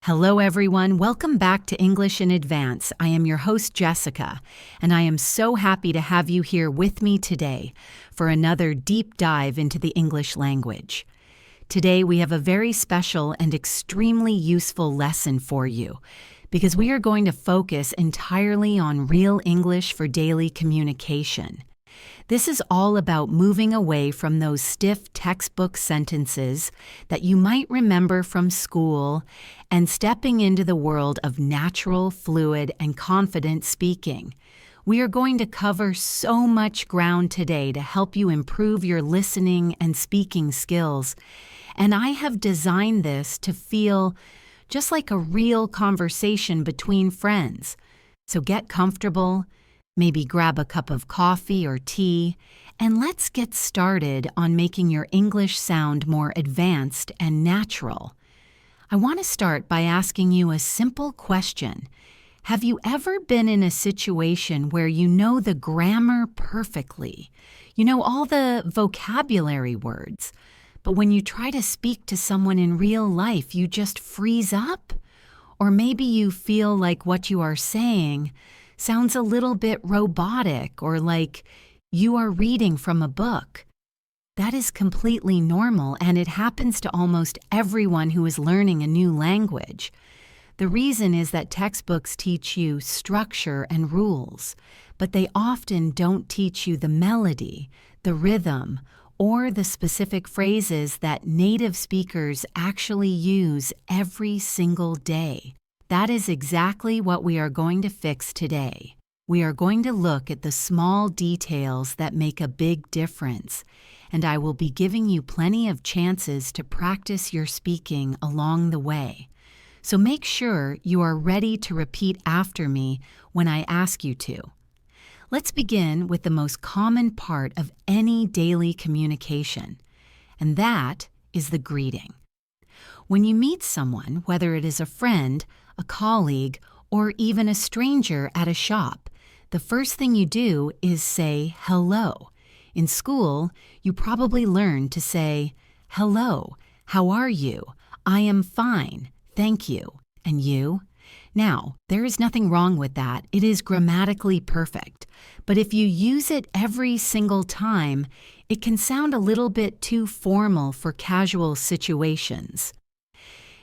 Hello, everyone. Welcome back to English in Advance. I am your host, Jessica, and I am so happy to have you here with me today for another deep dive into the English language. Today, we have a very special and extremely useful lesson for you because we are going to focus entirely on real English for daily communication. This is all about moving away from those stiff textbook sentences that you might remember from school and stepping into the world of natural, fluid, and confident speaking. We are going to cover so much ground today to help you improve your listening and speaking skills, and I have designed this to feel just like a real conversation between friends. So get comfortable. Maybe grab a cup of coffee or tea, and let's get started on making your English sound more advanced and natural. I want to start by asking you a simple question. Have you ever been in a situation where you know the grammar perfectly? You know all the vocabulary words, but when you try to speak to someone in real life, you just freeze up? Or maybe you feel like what you are saying sounds a little bit robotic or like you are reading from a book. That is completely normal, and it happens to almost everyone who is learning a new language. The reason is that textbooks teach you structure and rules, but they often don't teach you the melody, the rhythm, or the specific phrases that native speakers actually use every single day. That is exactly what we are going to fix today. We are going to look at the small details that make a big difference, and I will be giving you plenty of chances to practice your speaking along the way. So make sure you are ready to repeat after me when I ask you to. Let's begin with the most common part of any daily communication, and that is the greeting. When you meet someone, whether it is a friend, a colleague, or even a stranger at a shop, the first thing you do is say hello. In school, you probably learned to say, "Hello, how are you? I am fine, thank you. And you?" Now, there is nothing wrong with that. It is grammatically perfect. But if you use it every single time, it can sound a little bit too formal for casual situations.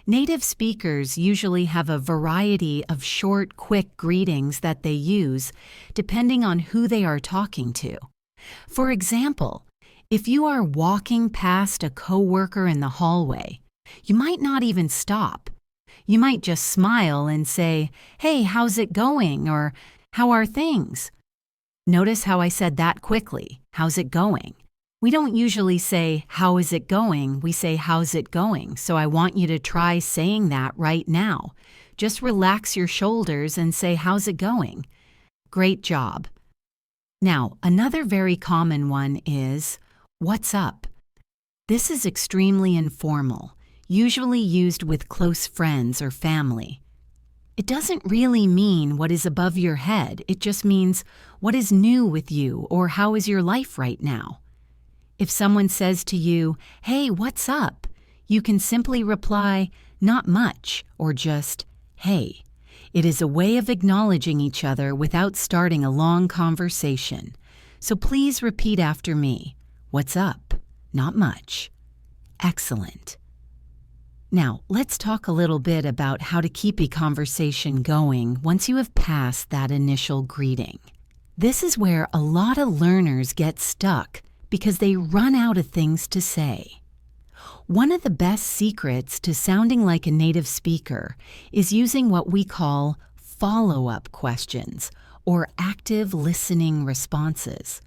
Native speakers usually have a variety of short, quick greetings that they use, depending on who they are talking to. For example, if you are walking past a coworker in the hallway, you might not even stop. You might just smile and say, "Hey, how's it going?" or "How are things?" Notice how I said that quickly. How's it going? We don't usually say, "How is it going?" We say, "How's it going?" So I want you to try saying that right now. Just relax your shoulders and say, "How's it going?" Great job. Now, another very common one is, "What's up?" This is extremely informal, usually used with close friends or family. It doesn't really mean what is above your head. It just means what is new with you or how is your life right now. If someone says to you, "Hey, what's up?" you can simply reply, "Not much," or just, "Hey." It is a way of acknowledging each other without starting a long conversation. So please repeat after me. What's up? Not much. Excellent. Now, let's talk a little bit about how to keep a conversation going once you have passed that initial greeting. This is where a lot of learners get stuck because they run out of things to say. One of the best secrets to sounding like a native speaker is using what we call follow-up questions or active listening responses.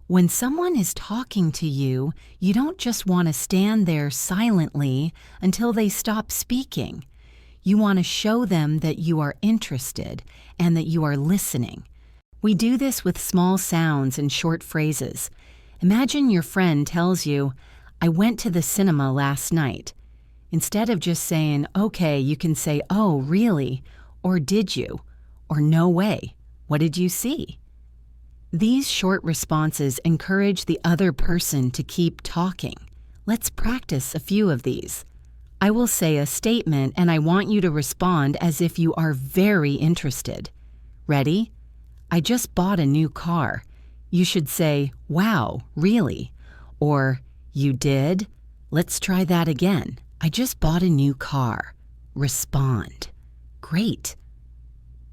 When someone is talking to you, you don't just want to stand there silently until they stop speaking. You want to show them that you are interested and that you are listening. We do this with small sounds and short phrases. Imagine your friend tells you, "I went to the cinema last night." Instead of just saying, "Okay," you can say, "Oh, really?" or "Did you?" or "No way. What did you see?" These short responses encourage the other person to keep talking. Let's practice a few of these. I will say a statement and I want you to respond as if you are very interested. Ready? I just bought a new car. You should say, wow, really? Or, you did? Let's try that again. I just bought a new car. Respond. Great.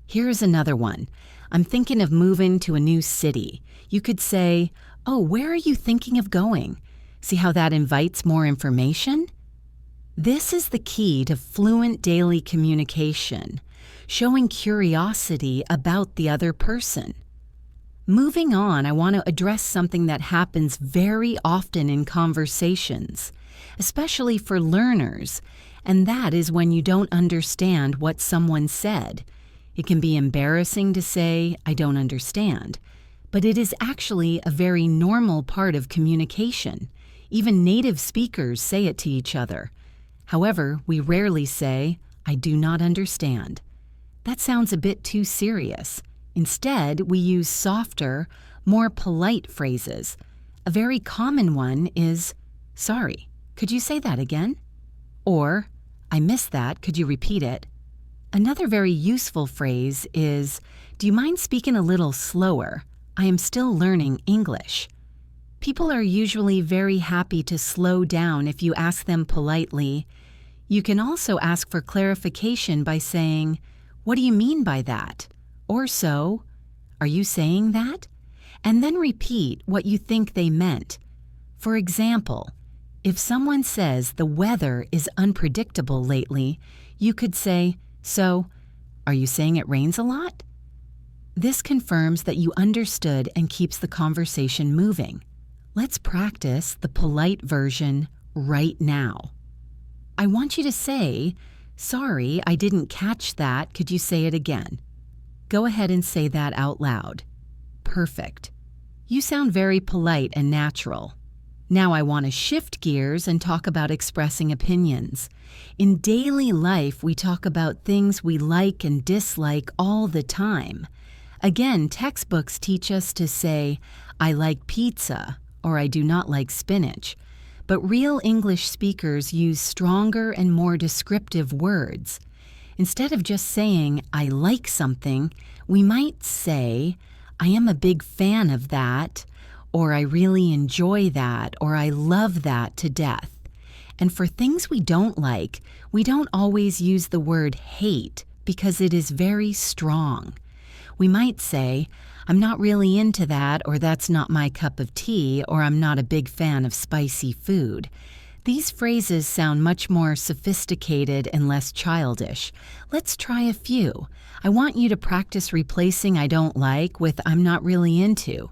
Here's another one. I'm thinking of moving to a new city. You could say, oh, where are you thinking of going? See how that invites more information? This is the key to fluent daily communication, showing curiosity about the other person. Moving on, I want to address something that happens very often in conversations, especially for learners, and that is when you don't understand what someone said. It can be embarrassing to say, I don't understand, but it is actually a very normal part of communication. Even native speakers say it to each other. However, we rarely say, I do not understand. That sounds a bit too serious. Instead, we use softer, more polite phrases. A very common one is, sorry, could you say that again? Or, I missed that, could you repeat it? Another very useful phrase is, do you mind speaking a little slower? I am still learning English. People are usually very happy to slow down if you ask them politely. You can also ask for clarification by saying, what do you mean by that? Or so, are you saying that? And then repeat what you think they meant. For example, if someone says the weather is unpredictable lately, you could say, so, are you saying it rains a lot? This confirms that you understood and keeps the conversation moving. Let's practice the polite version right now. I want you to say, sorry, I didn't catch that. Could you say it again? Go ahead and say that out loud. Perfect. You sound very polite and natural. Now I want to shift gears and talk about expressing opinions. In daily life, we talk about things we like and dislike all the time. Again, textbooks teach us to say, I like pizza, or I do not like spinach. But real English speakers use stronger and more descriptive words. Instead of just saying, I like something, we might say, I am a big fan of that, or I really enjoy that, or I love that to death. And for things we don't like, we don't always use the word hate because it is very strong. We might say, I'm not really into that, or that's not my cup of tea, or I'm not a big fan of spicy food. These phrases sound much more sophisticated and less childish. Let's try a few. I want you to practice replacing I don't like with I'm not really into.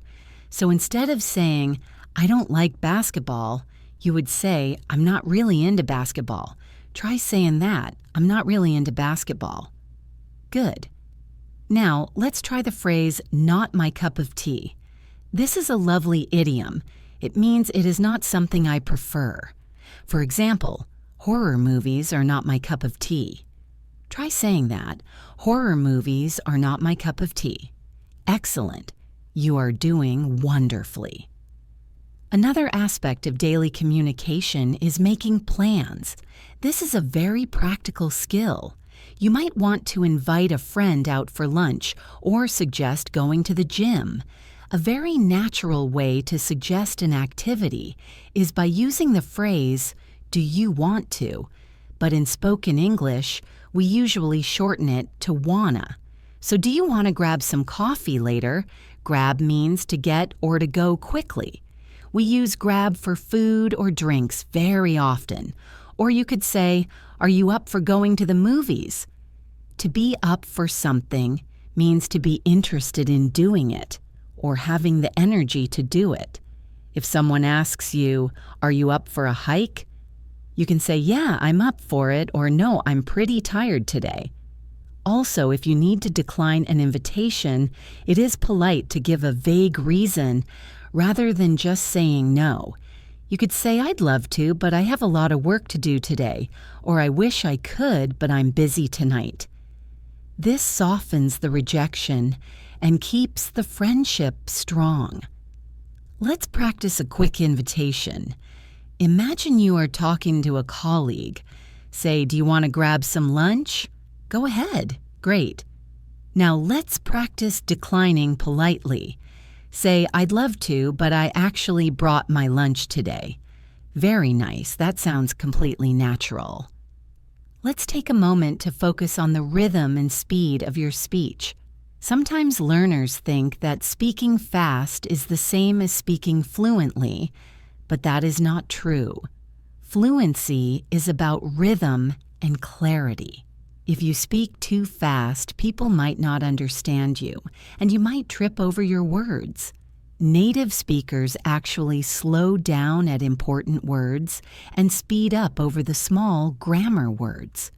So instead of saying, I don't like basketball, you would say, I'm not really into basketball. Try saying that, I'm not really into basketball. Good. Now, let's try the phrase, not my cup of tea. This is a lovely idiom. It means it is not something I prefer. For example, horror movies are not my cup of tea. Try saying that. Horror movies are not my cup of tea. Excellent. You are doing wonderfully. Another aspect of daily communication is making plans. This is a very practical skill. You might want to invite a friend out for lunch or suggest going to the gym. A very natural way to suggest an activity is by using the phrase, do you want to? But in spoken English, we usually shorten it to wanna. So do you want to grab some coffee later? Grab means to get or to go quickly. We use grab for food or drinks very often. Or you could say, are you up for going to the movies? To be up for something means to be interested in doing it or having the energy to do it. If someone asks you, are you up for a hike? You can say, yeah, I'm up for it, or no, I'm pretty tired today. Also, if you need to decline an invitation, it is polite to give a vague reason rather than just saying no. You could say, I'd love to, but I have a lot of work to do today, or I wish I could, but I'm busy tonight. This softens the rejection and keeps the friendship strong. Let's practice a quick invitation. Imagine you are talking to a colleague. Say, do you want to grab some lunch? Go ahead. Great. Now let's practice declining politely. Say, I'd love to, but I actually brought my lunch today. Very nice. That sounds completely natural. Let's take a moment to focus on the rhythm and speed of your speech. Sometimes learners think that speaking fast is the same as speaking fluently, but that is not true. Fluency is about rhythm and clarity. If you speak too fast, people might not understand you, and you might trip over your words. Native speakers actually slow down at important words and speed up over the small grammar words.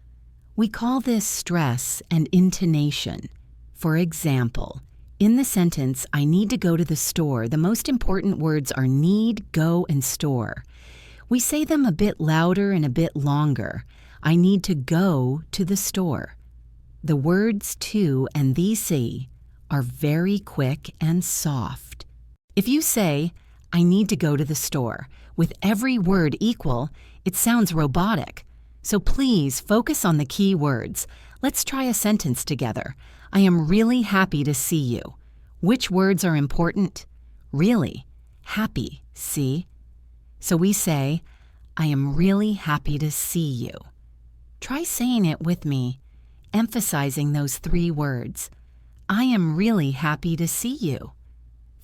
We call this stress and intonation. For example, in the sentence, I need to go to the store, the most important words are need, go, and store. We say them a bit louder and a bit longer. I need to go to the store. The words to and the see are very quick and soft. If you say, I need to go to the store, with every word equal, it sounds robotic. So please focus on the key words. Let's try a sentence together. I am really happy to see you. Which words are important? Really. Happy, see? So we say, I am really happy to see you. Try saying it with me, emphasizing those 3 words. I am really happy to see you.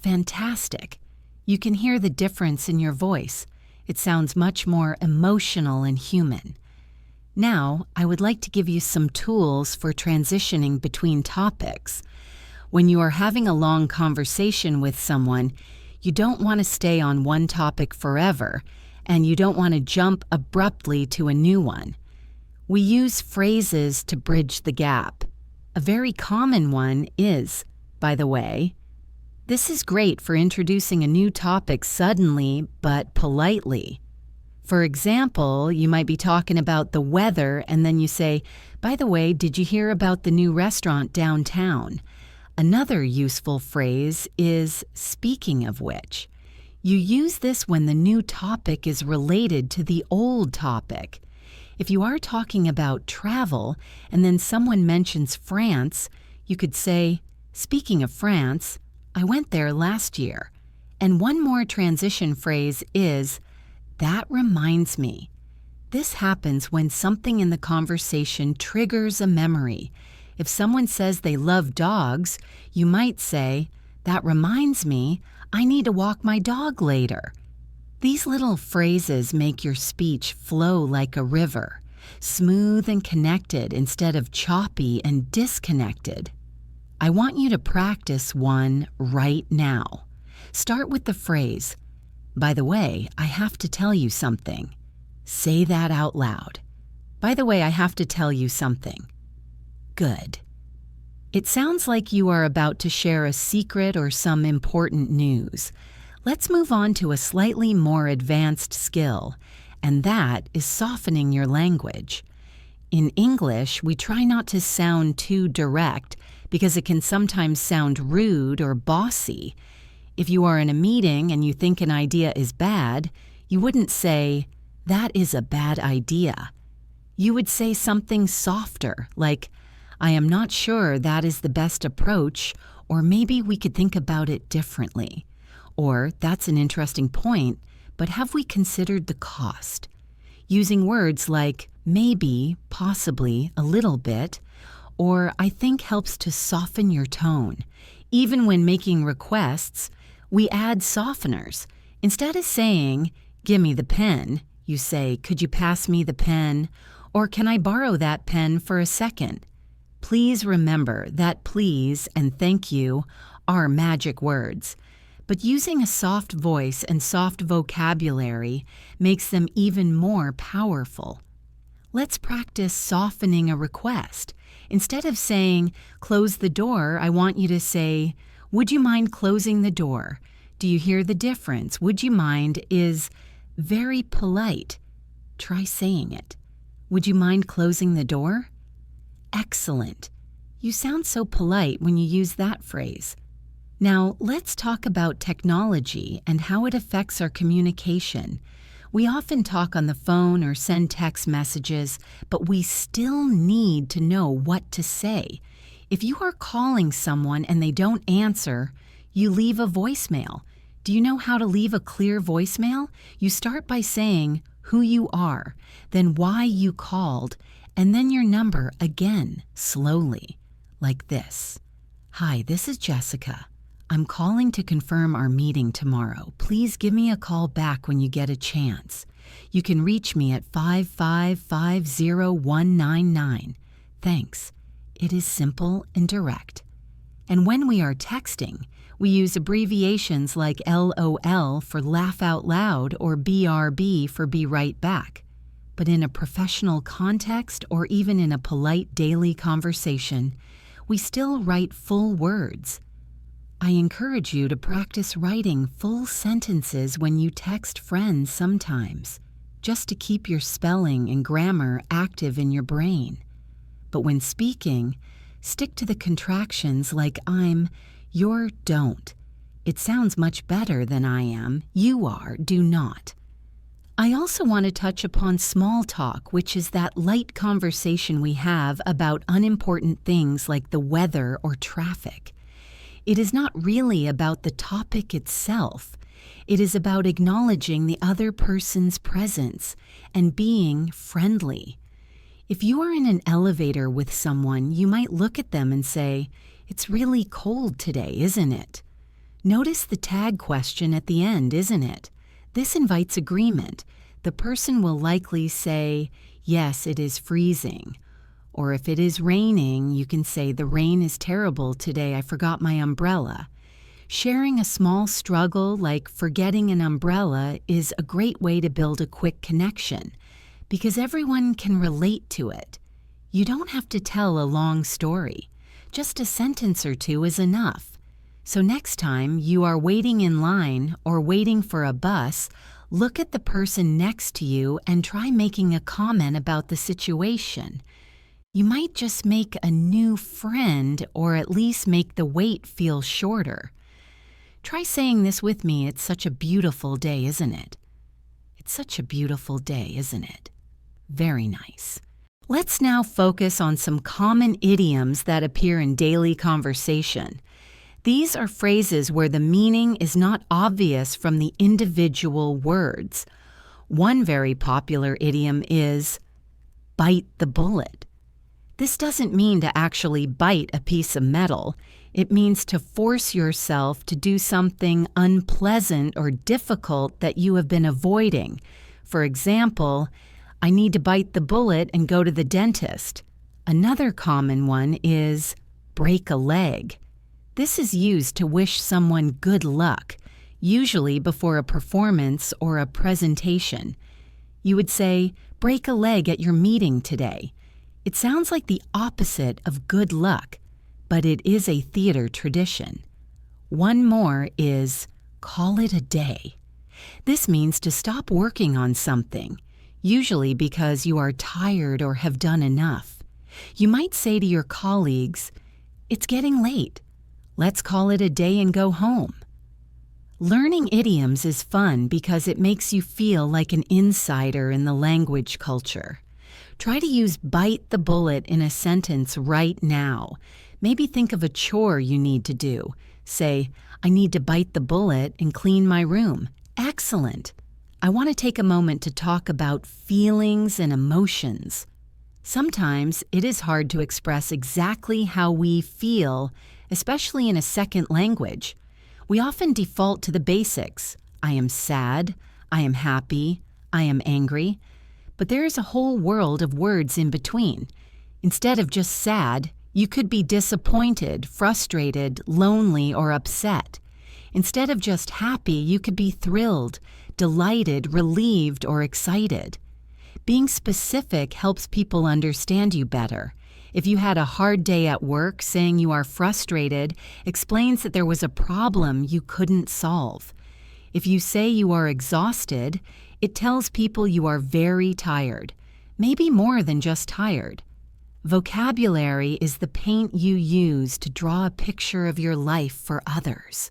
Fantastic. You can hear the difference in your voice. It sounds much more emotional and human. Now, I would like to give you some tools for transitioning between topics. When you are having a long conversation with someone, you don't want to stay on one topic forever, and you don't want to jump abruptly to a new one. We use phrases to bridge the gap. A very common one is, by the way. This is great for introducing a new topic suddenly but politely. For example, you might be talking about the weather and then you say, by the way, did you hear about the new restaurant downtown? Another useful phrase is speaking of which. You use this when the new topic is related to the old topic. If you are talking about travel and then someone mentions France, you could say, speaking of France, I went there last year. And one more transition phrase is, that reminds me. This happens when something in the conversation triggers a memory. If someone says they love dogs, you might say, that reminds me, I need to walk my dog later. These little phrases make your speech flow like a river, smooth and connected instead of choppy and disconnected. I want you to practice one right now. Start with the phrase, by the way, I have to tell you something. Say that out loud. By the way, I have to tell you something. Good. It sounds like you are about to share a secret or some important news. Let's move on to a slightly more advanced skill, and that is softening your language. In English, we try not to sound too direct because it can sometimes sound rude or bossy. If you are in a meeting and you think an idea is bad, you wouldn't say, that is a bad idea. You would say something softer, like, I am not sure that is the best approach, or maybe we could think about it differently. Or, that's an interesting point, but have we considered the cost? Using words like maybe, possibly, a little bit, or I think helps to soften your tone. Even when making requests, we add softeners. Instead of saying, give me the pen, you say, could you pass me the pen? Or can I borrow that pen for a second? Please remember that please and thank you are magic words. But using a soft voice and soft vocabulary makes them even more powerful. Let's practice softening a request. Instead of saying, close the door, I want you to say, would you mind closing the door? Do you hear the difference? Would you mind is very polite. Try saying it. Would you mind closing the door? Excellent. You sound so polite when you use that phrase. Now, let's talk about technology and how it affects our communication. We often talk on the phone or send text messages, but we still need to know what to say. If you are calling someone and they don't answer, you leave a voicemail. Do you know how to leave a clear voicemail? You start by saying who you are, then why you called, and then your number again, slowly, like this. Hi, this is Jessica. I'm calling to confirm our meeting tomorrow. Please give me a call back when you get a chance. You can reach me at 5550199. Thanks. It is simple and direct. And when we are texting, we use abbreviations like LOL for laugh out loud or BRB for be right back. But in a professional context or even in a polite daily conversation, we still write full words. I encourage you to practice writing full sentences when you text friends sometimes, just to keep your spelling and grammar active in your brain. But when speaking, stick to the contractions like I'm, you're, don't. It sounds much better than I am, you are, do not. I also want to touch upon small talk, which is that light conversation we have about unimportant things like the weather or traffic. It is not really about the topic itself. It is about acknowledging the other person's presence and being friendly. If you are in an elevator with someone, you might look at them and say, "It's really cold today, isn't it?" Notice the tag question at the end, isn't it? This invites agreement. The person will likely say, "Yes, it is freezing." Or if it is raining, you can say, "The rain is terrible today, I forgot my umbrella." Sharing a small struggle like forgetting an umbrella is a great way to build a quick connection because everyone can relate to it. You don't have to tell a long story. Just a sentence or two is enough. So next time you are waiting in line or waiting for a bus, look at the person next to you and try making a comment about the situation. You might just make a new friend or at least make the wait feel shorter. Try saying this with me. It's such a beautiful day, isn't it? It's such a beautiful day, isn't it? Very nice. Let's now focus on some common idioms that appear in daily conversation. These are phrases where the meaning is not obvious from the individual words. One very popular idiom is bite the bullet. This doesn't mean to actually bite a piece of metal. It means to force yourself to do something unpleasant or difficult that you have been avoiding. For example, I need to bite the bullet and go to the dentist. Another common one is break a leg. This is used to wish someone good luck, usually before a performance or a presentation. You would say, break a leg at your meeting today. It sounds like the opposite of good luck, but it is a theater tradition. One more is call it a day. This means to stop working on something, usually because you are tired or have done enough. You might say to your colleagues, "It's getting late. Let's call it a day and go home." Learning idioms is fun because it makes you feel like an insider in the language culture. Try to use bite the bullet in a sentence right now. Maybe think of a chore you need to do. Say, I need to bite the bullet and clean my room. Excellent. I want to take a moment to talk about feelings and emotions. Sometimes it is hard to express exactly how we feel, especially in a second language. We often default to the basics. I am sad, I am happy, I am angry. But there is a whole world of words in between. Instead of just sad, you could be disappointed, frustrated, lonely, or upset. Instead of just happy, you could be thrilled, delighted, relieved, or excited. Being specific helps people understand you better. If you had a hard day at work, saying you are frustrated explains that there was a problem you couldn't solve. If you say you are exhausted, it tells people you are very tired, maybe more than just tired. Vocabulary is the paint you use to draw a picture of your life for others.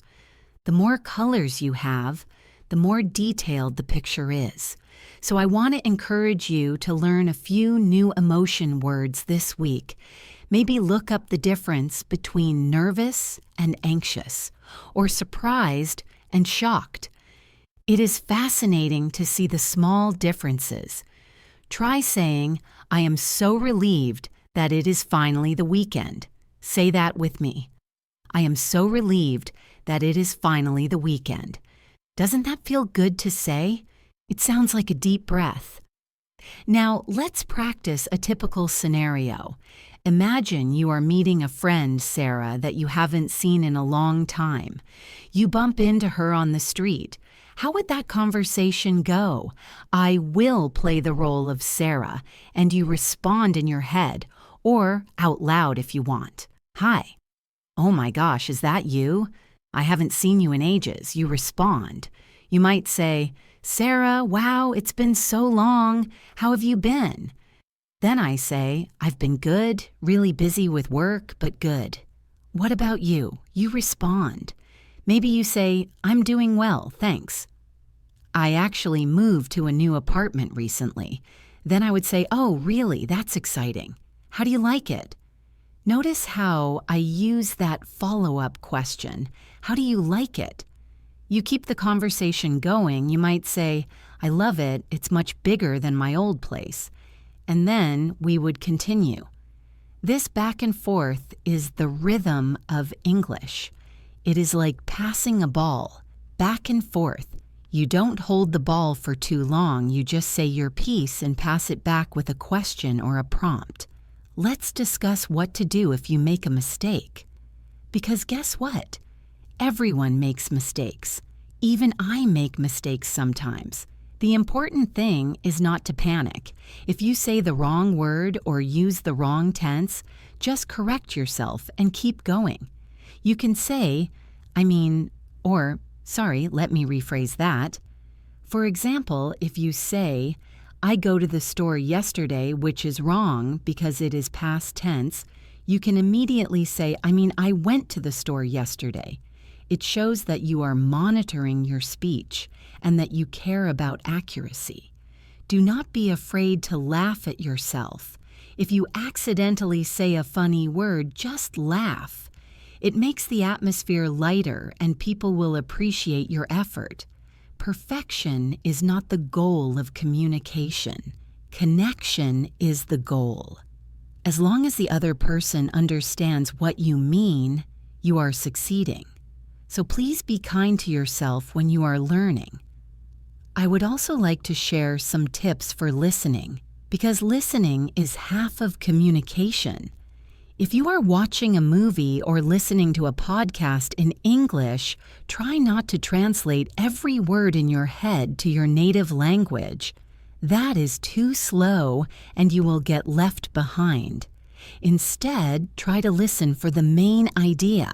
The more colors you have, the more detailed the picture is. So I want to encourage you to learn a few new emotion words this week. Maybe look up the difference between nervous and anxious, or surprised and shocked. It is fascinating to see the small differences. Try saying, I am so relieved that it is finally the weekend. Say that with me. I am so relieved that it is finally the weekend. Doesn't that feel good to say? It sounds like a deep breath. Now, let's practice a typical scenario. Imagine you are meeting a friend, Sarah, that you haven't seen in a long time. You bump into her on the street. How would that conversation go? I will play the role of Sarah, and you respond in your head, or out loud if you want. Hi. Oh my gosh, is that you? I haven't seen you in ages. You respond. You might say, Sarah, wow, it's been so long. How have you been? Then I say, I've been good, really busy with work, but good. What about you? You respond. Maybe you say, I'm doing well, thanks. I actually moved to a new apartment recently. Then I would say, oh, really? That's exciting. How do you like it? Notice how I use that follow-up question. How do you like it? You keep the conversation going. You might say, I love it. It's much bigger than my old place. And then we would continue. This back and forth is the rhythm of English. It is like passing a ball, back and forth. You don't hold the ball for too long. You just say your piece and pass it back with a question or a prompt. Let's discuss what to do if you make a mistake. Because guess what? Everyone makes mistakes. Even I make mistakes sometimes. The important thing is not to panic. If you say the wrong word or use the wrong tense, just correct yourself and keep going. You can say, let me rephrase that. For example, if you say, I go to the store yesterday, which is wrong because it is past tense, you can immediately say, I went to the store yesterday. It shows that you are monitoring your speech and that you care about accuracy. Do not be afraid to laugh at yourself. If you accidentally say a funny word, just laugh. It makes the atmosphere lighter and people will appreciate your effort. Perfection is not the goal of communication. Connection is the goal. As long as the other person understands what you mean, you are succeeding. So please be kind to yourself when you are learning. I would also like to share some tips for listening, because listening is half of communication. If you are watching a movie or listening to a podcast in English, try not to translate every word in your head to your native language. That is too slow and you will get left behind. Instead, try to listen for the main idea.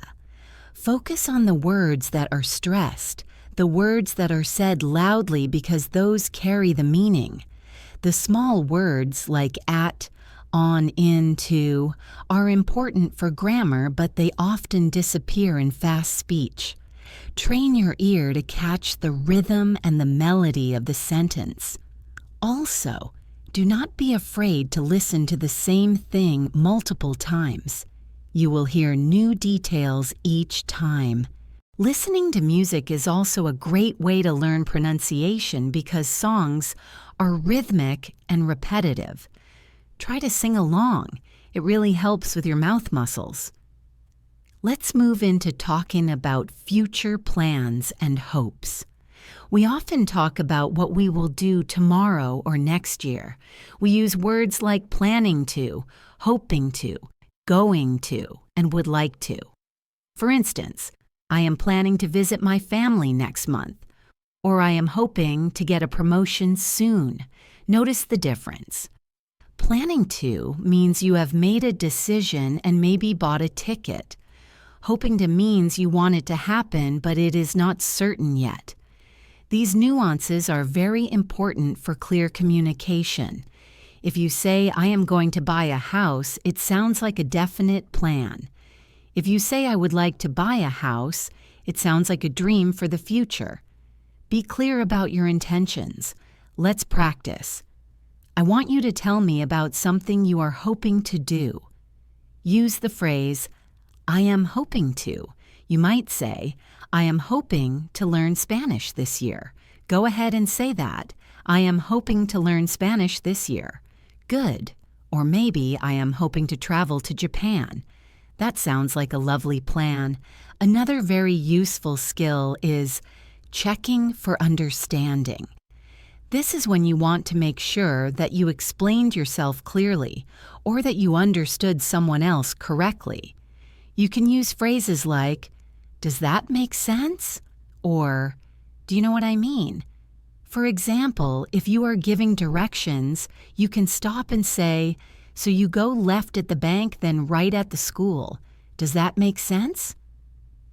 Focus on the words that are stressed, the words that are said loudly because those carry the meaning. The small words like at, on, in, to are important for grammar, but they often disappear in fast speech. Train your ear to catch the rhythm and the melody of the sentence. Also, do not be afraid to listen to the same thing multiple times. You will hear new details each time. Listening to music is also a great way to learn pronunciation because songs are rhythmic and repetitive. Try to sing along. It really helps with your mouth muscles. Let's move into talking about future plans and hopes. We often talk about what we will do tomorrow or next year. We use words like planning to, hoping to, going to, and would like to. For instance, I am planning to visit my family next month, or I am hoping to get a promotion soon. Notice the difference. Planning to means you have made a decision and maybe bought a ticket. Hoping to means you want it to happen, but it is not certain yet. These nuances are very important for clear communication. If you say, I am going to buy a house, it sounds like a definite plan. If you say, I would like to buy a house, it sounds like a dream for the future. Be clear about your intentions. Let's practice. I want you to tell me about something you are hoping to do. Use the phrase, I am hoping to. You might say, I am hoping to learn Spanish this year. Go ahead and say that. I am hoping to learn Spanish this year. Good. Or maybe I am hoping to travel to Japan. That sounds like a lovely plan. Another very useful skill is checking for understanding. This is when you want to make sure that you explained yourself clearly or that you understood someone else correctly. You can use phrases like, does that make sense? Or, do you know what I mean? For example, if you are giving directions, you can stop and say, so you go left at the bank, then right at the school. Does that make sense?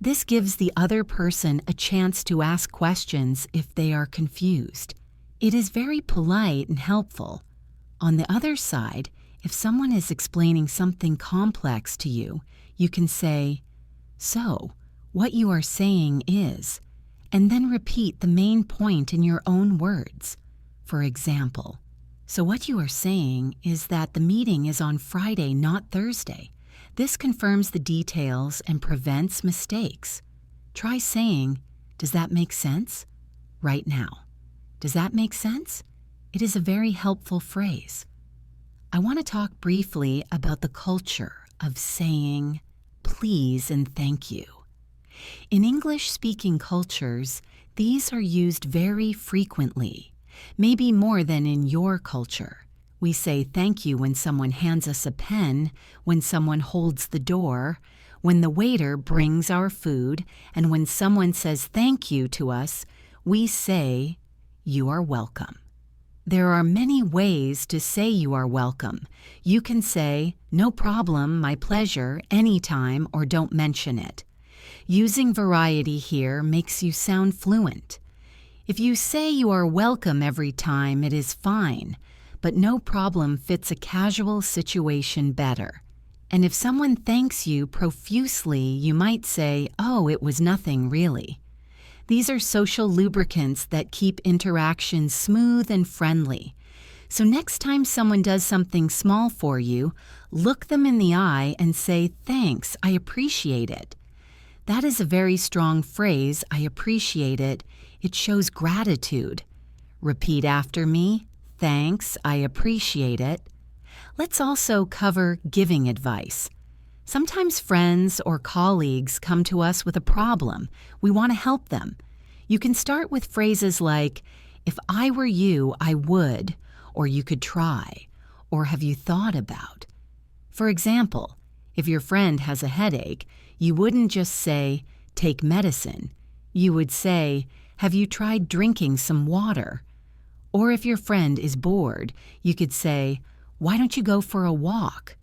This gives the other person a chance to ask questions if they are confused. It is very polite and helpful. On the other side, if someone is explaining something complex to you, you can say, so, what you are saying is, and then repeat the main point in your own words. For example, so what you are saying is that the meeting is on Friday, not Thursday. This confirms the details and prevents mistakes. Try saying, does that make sense? Right now. Does that make sense? It is a very helpful phrase. I want to talk briefly about the culture of saying please and thank you. In English-speaking cultures, these are used very frequently, maybe more than in your culture. We say thank you when someone hands us a pen, when someone holds the door, when the waiter brings our food, and when someone says thank you to us, we say, you are welcome. There are many ways to say you are welcome. You can say, no problem, my pleasure, anytime, or don't mention it. Using variety here makes you sound fluent. If you say you are welcome every time, it is fine, but no problem fits a casual situation better. And if someone thanks you profusely, you might say, oh, it was nothing really. These are social lubricants that keep interactions smooth and friendly. So next time someone does something small for you, look them in the eye and say, thanks, I appreciate it. That is a very strong phrase, I appreciate it. It shows gratitude. Repeat after me, thanks, I appreciate it. Let's also cover giving advice. Sometimes friends or colleagues come to us with a problem. We want to help them. You can start with phrases like, if I were you, I would, or you could try, or have you thought about? For example, if your friend has a headache, you wouldn't just say, take medicine. You would say, have you tried drinking some water? Or if your friend is bored, you could say, why don't you go for a walk?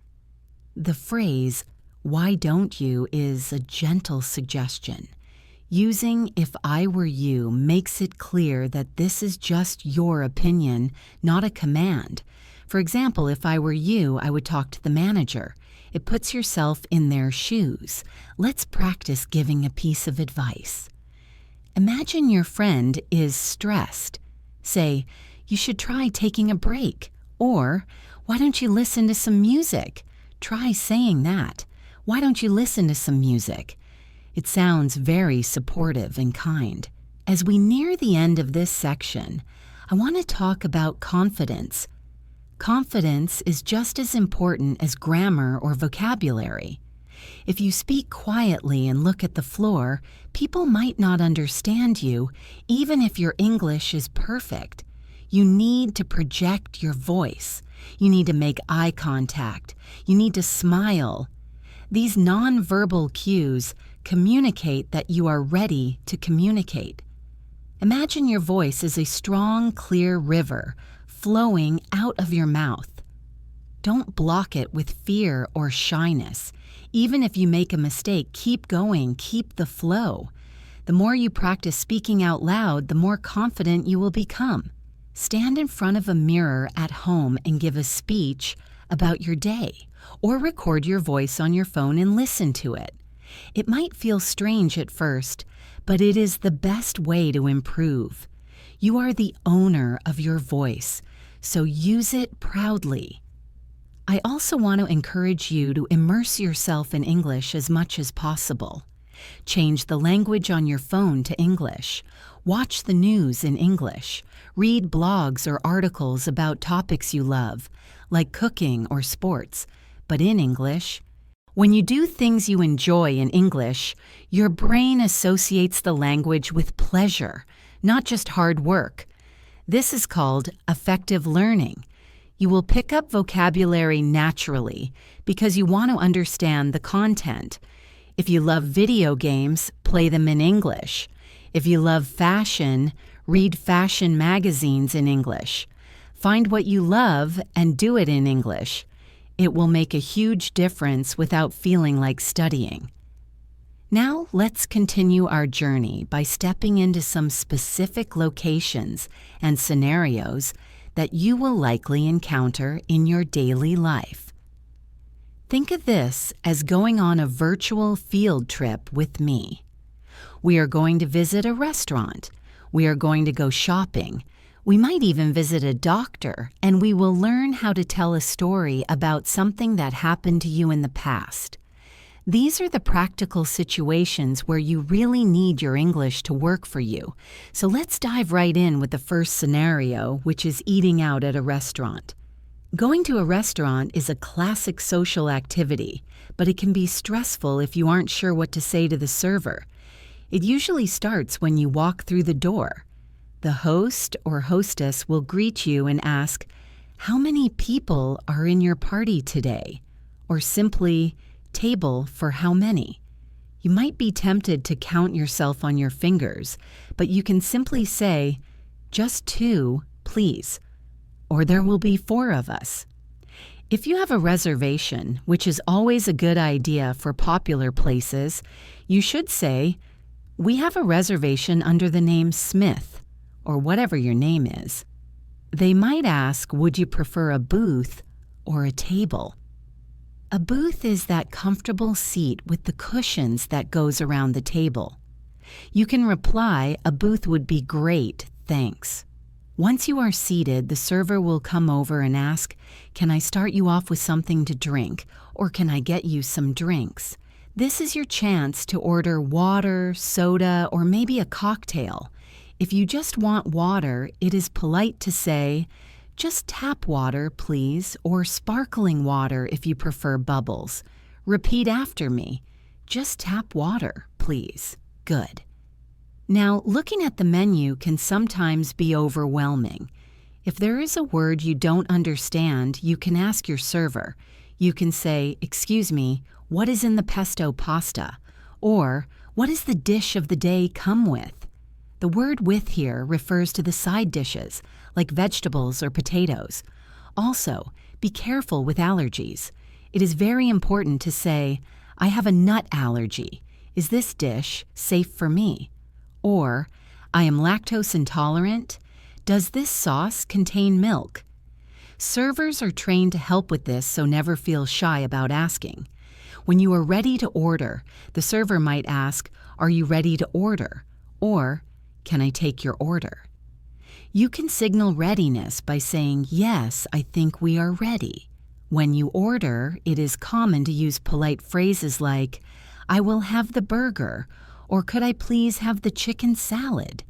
The phrase, why don't you, is a gentle suggestion. Using if I were you makes it clear that this is just your opinion, not a command. For example, if I were you, I would talk to the manager. It puts yourself in their shoes. Let's practice giving a piece of advice. Imagine your friend is stressed. Say, you should try taking a break. Or, why don't you listen to some music? Try saying that. Why don't you listen to some music? It sounds very supportive and kind. As we near the end of this section, I want to talk about confidence. Confidence is just as important as grammar or vocabulary. If you speak quietly and look at the floor, people might not understand you, even if your English is perfect. You need to project your voice. You need to make eye contact. You need to smile. These nonverbal cues communicate that you are ready to communicate. Imagine your voice as a strong, clear river flowing out of your mouth. Don't block it with fear or shyness. Even if you make a mistake, keep going, keep the flow. The more you practice speaking out loud, the more confident you will become. Stand in front of a mirror at home and give a speech about your day, or record your voice on your phone and listen to it. It might feel strange at first, but it is the best way to improve. You are the owner of your voice, so use it proudly. I also want to encourage you to immerse yourself in English as much as possible. Change the language on your phone to English. Watch the news in English. Read blogs or articles about topics you love, like cooking or sports, but in English. When you do things you enjoy in English, your brain associates the language with pleasure, not just hard work. This is called effective learning. You will pick up vocabulary naturally because you want to understand the content. If you love video games, play them in English. If you love fashion, read fashion magazines in English. Find what you love and do it in English. It will make a huge difference without feeling like studying. Now let's continue our journey by stepping into some specific locations and scenarios that you will likely encounter in your daily life. Think of this as going on a virtual field trip with me. We are going to visit a restaurant. We are going to go shopping. We might even visit a doctor, and we will learn how to tell a story about something that happened to you in the past. These are the practical situations where you really need your English to work for you. So let's dive right in with the first scenario, which is eating out at a restaurant. Going to a restaurant is a classic social activity, but it can be stressful if you aren't sure what to say to the server. It usually starts when you walk through the door. The host or hostess will greet you and ask, "How many people are in your party today?" Or simply, "Table for how many?" You might be tempted to count yourself on your fingers, but you can simply say, "Just 2, please," or "There will be 4 of us." If you have a reservation, which is always a good idea for popular places, you should say, "We have a reservation under the name Smith," or whatever your name is. They might ask, would you prefer a booth or a table? A booth is that comfortable seat with the cushions that goes around the table. You can reply, "A booth would be great, thanks." Once you are seated, the server will come over and ask, "Can I start you off with something to drink, or can I get you some drinks?" This is your chance to order water, soda, or maybe a cocktail. If you just want water, it is polite to say, "Just tap water, please," or sparkling water if you prefer bubbles. Repeat after me, "Just tap water, please." Good. Now, looking at the menu can sometimes be overwhelming. If there is a word you don't understand, you can ask your server. You can say, "Excuse me, what is in the pesto pasta?" Or, "What does the dish of the day come with?" The word "with" here refers to the side dishes, like vegetables or potatoes. Also, be careful with allergies. It is very important to say, "I have a nut allergy. Is this dish safe for me?" Or, "I am lactose intolerant. Does this sauce contain milk?" Servers are trained to help with this, so never feel shy about asking. When you are ready to order, the server might ask, "Are you ready to order?" Or, "Can I take your order?" You can signal readiness by saying, "Yes, I think we are ready." When you order, it is common to use polite phrases like, "I will have the burger," or "Could I please have the chicken salad?"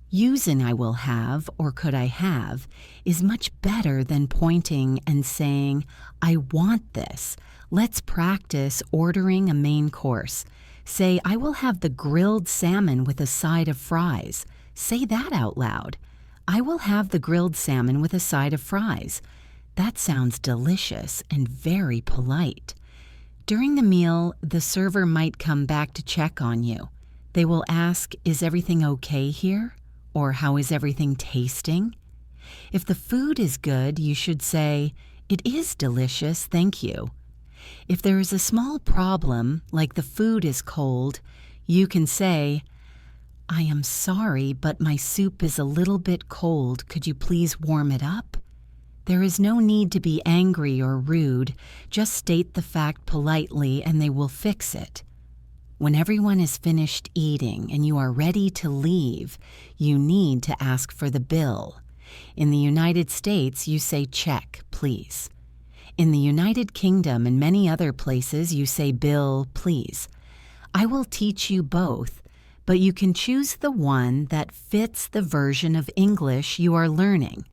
Using "I will have" or "could I have" is much better than pointing and saying, "I want this." Let's practice ordering a main course. Say, "I will have the grilled salmon with a side of fries." Say that out loud. "I will have the grilled salmon with a side of fries." That sounds delicious and very polite. During the meal, the server might come back to check on you. They will ask, "Is everything okay here?" Or, "How is everything tasting?" If the food is good, you should say, "It is delicious, thank you." If there is a small problem, like the food is cold, you can say, "I am sorry, but my soup is a little bit cold. Could you please warm it up?" There is no need to be angry or rude. Just state the fact politely and they will fix it. When everyone is finished eating and you are ready to leave, you need to ask for the bill. In the United States, you say check, please. In the United Kingdom and many other places, you say bill, please. I will teach you both, but you can choose the one that fits the version of English you are learning.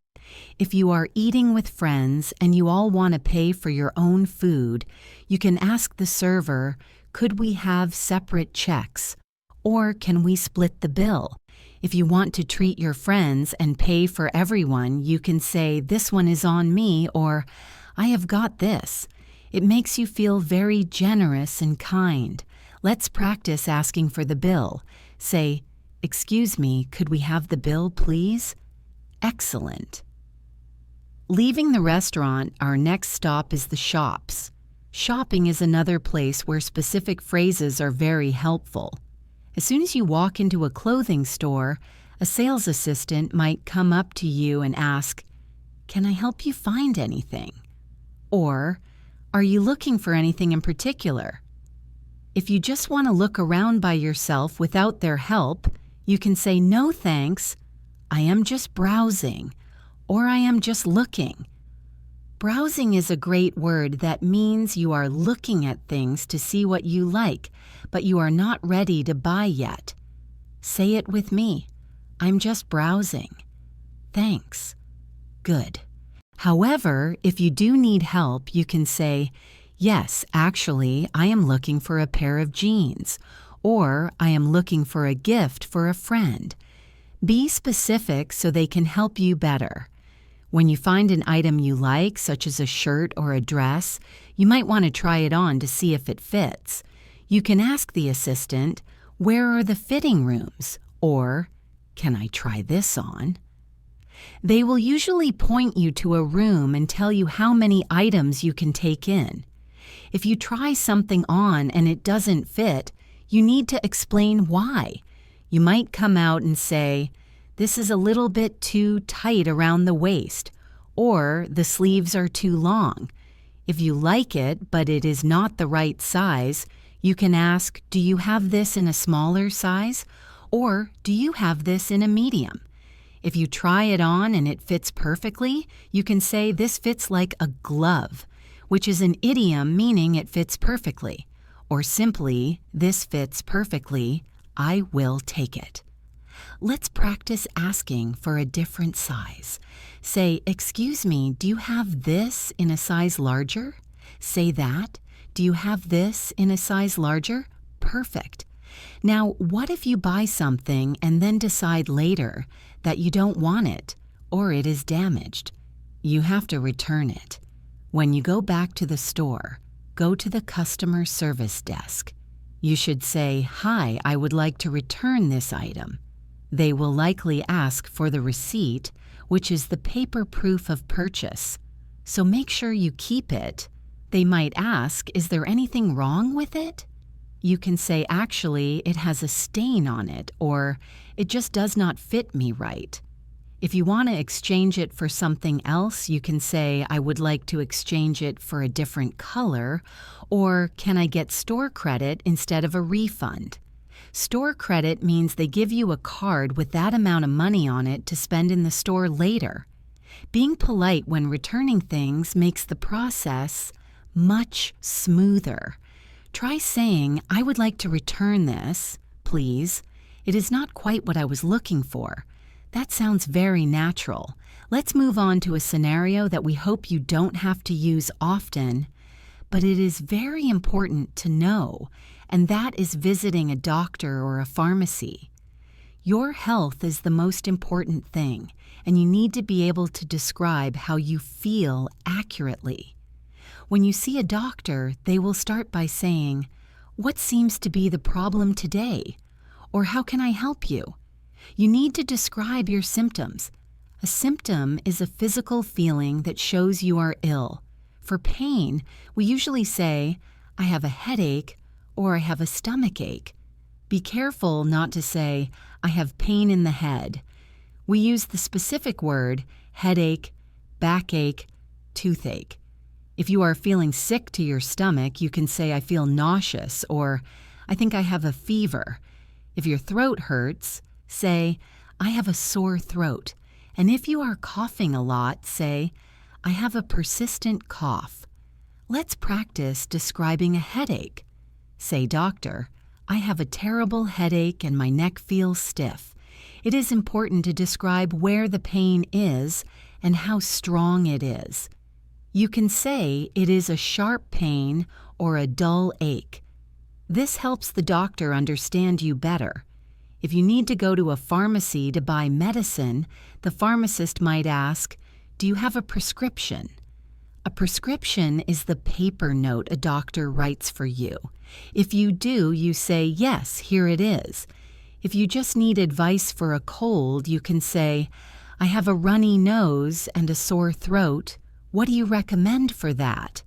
If you are eating with friends and you all want to pay for your own food, you can ask the server, could we have separate checks? Or can we split the bill? If you want to treat your friends and pay for everyone, you can say, this one is on me, or I have got this. It makes you feel very generous and kind. Let's practice asking for the bill. Say, excuse me, could we have the bill, please? Excellent. Leaving the restaurant, our next stop is the shops. Shopping is another place where specific phrases are very helpful. As soon as you walk into a clothing store, a sales assistant might come up to you and ask, can I help you find anything? Or, are you looking for anything in particular? If you just want to look around by yourself without their help, you can say, no thanks, I am just browsing, or I am just looking. Browsing is a great word that means you are looking at things to see what you like, but you are not ready to buy yet. Say it with me. I'm just browsing. Thanks. Good. However, if you do need help, you can say, yes, actually, I am looking for a pair of jeans, or I am looking for a gift for a friend. Be specific so they can help you better. When you find an item you like, such as a shirt or a dress, you might want to try it on to see if it fits. You can ask the assistant, where are the fitting rooms? Or, can I try this on? They will usually point you to a room and tell you how many items you can take in. If you try something on and it doesn't fit, you need to explain why. You might come out and say, this is a little bit too tight around the waist, or the sleeves are too long. If you like it, but it is not the right size, you can ask, do you have this in a smaller size? Or do you have this in a medium? If you try it on and it fits perfectly, you can say this fits like a glove, which is an idiom meaning it fits perfectly. Or simply, this fits perfectly, I will take it. Let's practice asking for a different size. Say, excuse me, do you have this in a size larger? Say that. Do you have this in a size larger? Perfect. Now, what if you buy something and then decide later that you don't want it or it is damaged? You have to return it. When you go back to the store, go to the customer service desk. You should say, hi, I would like to return this item. They will likely ask for the receipt, which is the paper proof of purchase. So make sure you keep it. They might ask, is there anything wrong with it? You can say, actually, it has a stain on it, or it just does not fit me right. If you want to exchange it for something else, you can say, I would like to exchange it for a different color, or can I get store credit instead of a refund? Store credit means they give you a card with that amount of money on it to spend in the store later. Being polite when returning things makes the process much smoother. Try saying, I would like to return this, please. It is not quite what I was looking for. That sounds very natural. Let's move on to a scenario that we hope you don't have to use often, but it is very important to know, and that is visiting a doctor or a pharmacy. Your health is the most important thing, and you need to be able to describe how you feel accurately. When you see a doctor, they will start by saying, what seems to be the problem today? Or how can I help you? You need to describe your symptoms. A symptom is a physical feeling that shows you are ill. For pain, we usually say, I have a headache or I have a stomach ache. Be careful not to say, I have pain in the head. We use the specific word, headache, backache, toothache. If you are feeling sick to your stomach, you can say, I feel nauseous, or I think I have a fever. If your throat hurts, say, I have a sore throat. And if you are coughing a lot, say, I have a persistent cough. Let's practice describing a headache. Say, Doctor, I have a terrible headache and my neck feels stiff. It is important to describe where the pain is and how strong it is. You can say it is a sharp pain or a dull ache. This helps the doctor understand you better. If you need to go to a pharmacy to buy medicine, the pharmacist might ask, do you have a prescription? A prescription is the paper note a doctor writes for you. If you do, you say, yes, here it is. If you just need advice for a cold, you can say, I have a runny nose and a sore throat. What do you recommend for that?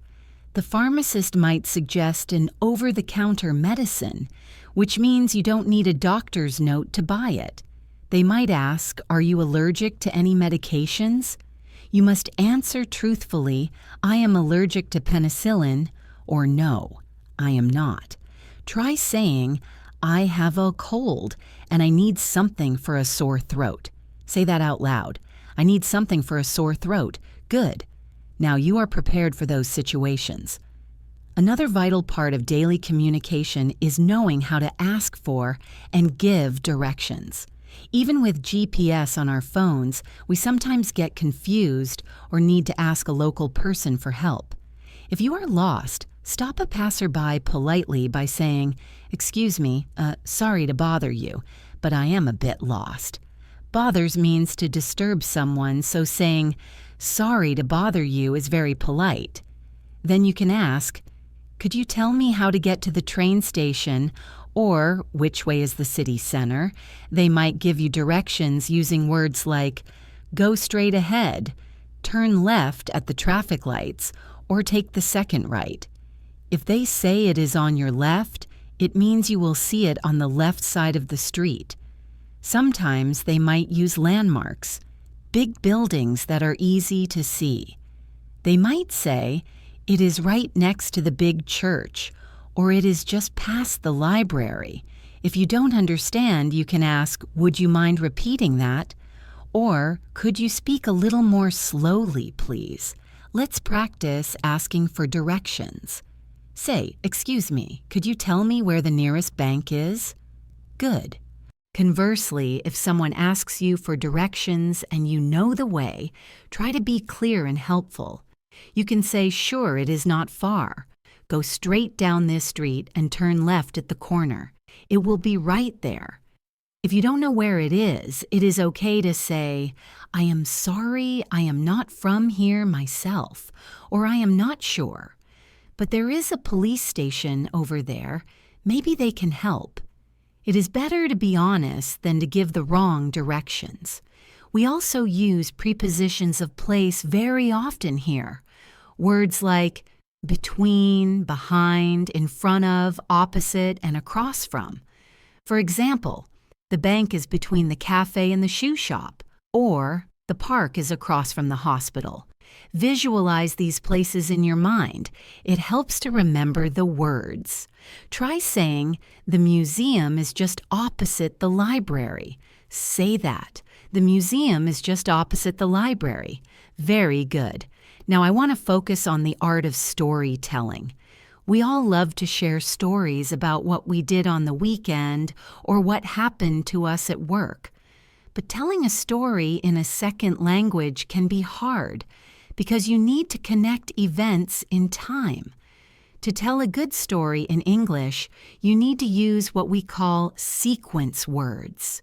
The pharmacist might suggest an over-the-counter medicine, which means you don't need a doctor's note to buy it. They might ask, are you allergic to any medications? You must answer truthfully, I am allergic to penicillin, or no, I am not. Try saying, I have a cold and I need something for a sore throat. Say that out loud. I need something for a sore throat. Good. Now you are prepared for those situations. Another vital part of daily communication is knowing how to ask for and give directions. Even with GPS on our phones, we sometimes get confused or need to ask a local person for help. If you are lost, stop a passerby politely by saying, excuse me, sorry to bother you, but I am a bit lost. Bothers means to disturb someone, so saying, sorry to bother you is very polite. Then you can ask, could you tell me how to get to the train station, or which way is the city center? They might give you directions using words like, go straight ahead, turn left at the traffic lights, or take the second right. If they say it is on your left, it means you will see it on the left side of the street. Sometimes they might use landmarks, big buildings that are easy to see. They might say, it is right next to the big church, or it is just past the library. If you don't understand, you can ask, would you mind repeating that? Or, could you speak a little more slowly, please? Let's practice asking for directions. Say, excuse me, could you tell me where the nearest bank is? Good. Conversely, if someone asks you for directions and you know the way, try to be clear and helpful. You can say, sure, it is not far. Go straight down this street and turn left at the corner. It will be right there. If you don't know where it is okay to say, I am sorry, I am not from here myself, or I am not sure. But there is a police station over there. Maybe they can help. It is better to be honest than to give the wrong directions. We also use prepositions of place very often here. Words like between, behind, in front of, opposite, and across from. For example, the bank is between the cafe and the shoe shop, or the park is across from the hospital. Visualize these places in your mind. It helps to remember the words. Try saying, the museum is just opposite the library. Say that. The museum is just opposite the library. Very good. Now I want to focus on the art of storytelling. We all love to share stories about what we did on the weekend or what happened to us at work. But telling a story in a second language can be hard because you need to connect events in time. To tell a good story in English, you need to use what we call sequence words.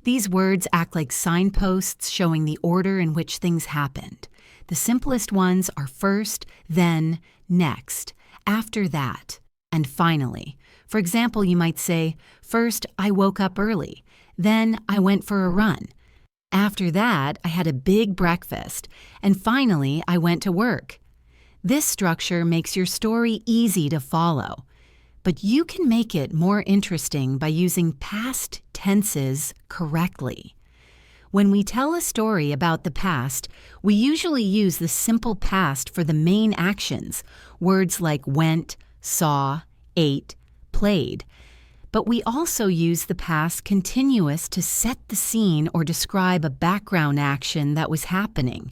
These words act like signposts showing the order in which things happened. The simplest ones are first, then, next, after that, and finally. For example, you might say, first, I woke up early. Then, I went for a run. After that, I had a big breakfast. And finally, I went to work. This structure makes your story easy to follow. But you can make it more interesting by using past tenses correctly. When we tell a story about the past, we usually use the simple past for the main actions, words like went, saw, ate, played. But we also use the past continuous to set the scene or describe a background action that was happening.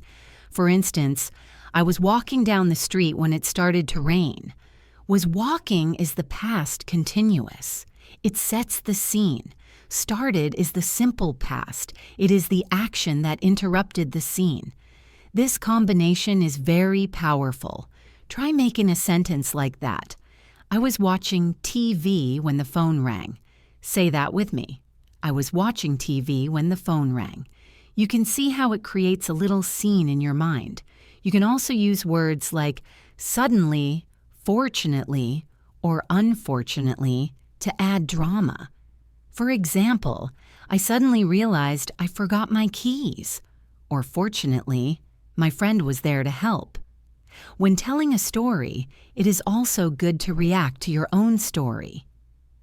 For instance, I was walking down the street when it started to rain. Was walking is the past continuous. It sets the scene. Started is the simple past. It is the action that interrupted the scene. This combination is very powerful. Try making a sentence like that. I was watching TV when the phone rang. Say that with me. I was watching TV when the phone rang. You can see how it creates a little scene in your mind. You can also use words like suddenly, fortunately, or unfortunately to add drama. For example, I suddenly realized I forgot my keys. Or fortunately, my friend was there to help. When telling a story, it is also good to react to your own story.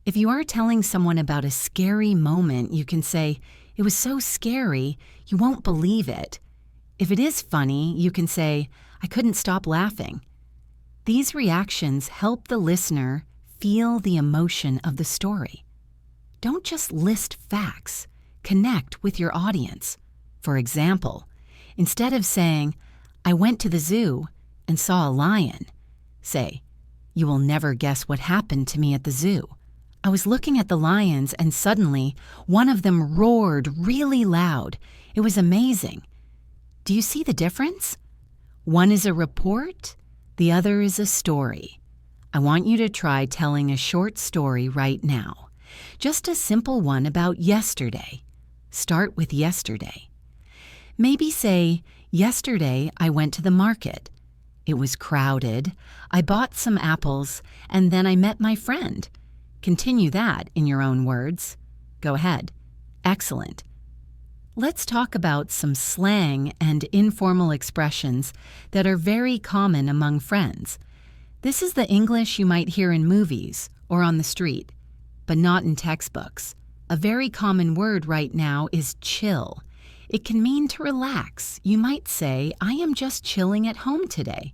If you are telling someone about a scary moment, you can say, "It was so scary, you won't believe it." If it is funny, you can say, "I couldn't stop laughing." These reactions help the listener feel the emotion of the story. Don't just list facts. Connect with your audience. For example, instead of saying, "I went to the zoo and saw a lion," say, "You will never guess what happened to me at the zoo. I was looking at the lions and suddenly one of them roared really loud. It was amazing." Do you see the difference? One is a report, the other is a story. I want you to try telling a short story right now. Just a simple one about yesterday. Start with yesterday. Maybe say, "Yesterday I went to the market. It was crowded. I bought some apples, and then I met my friend." Continue that in your own words. Go ahead. Excellent. Let's talk about some slang and informal expressions that are very common among friends. This is the English you might hear in movies or on the street, but not in textbooks. A very common word right now is chill. It can mean to relax. You might say, "I am just chilling at home today."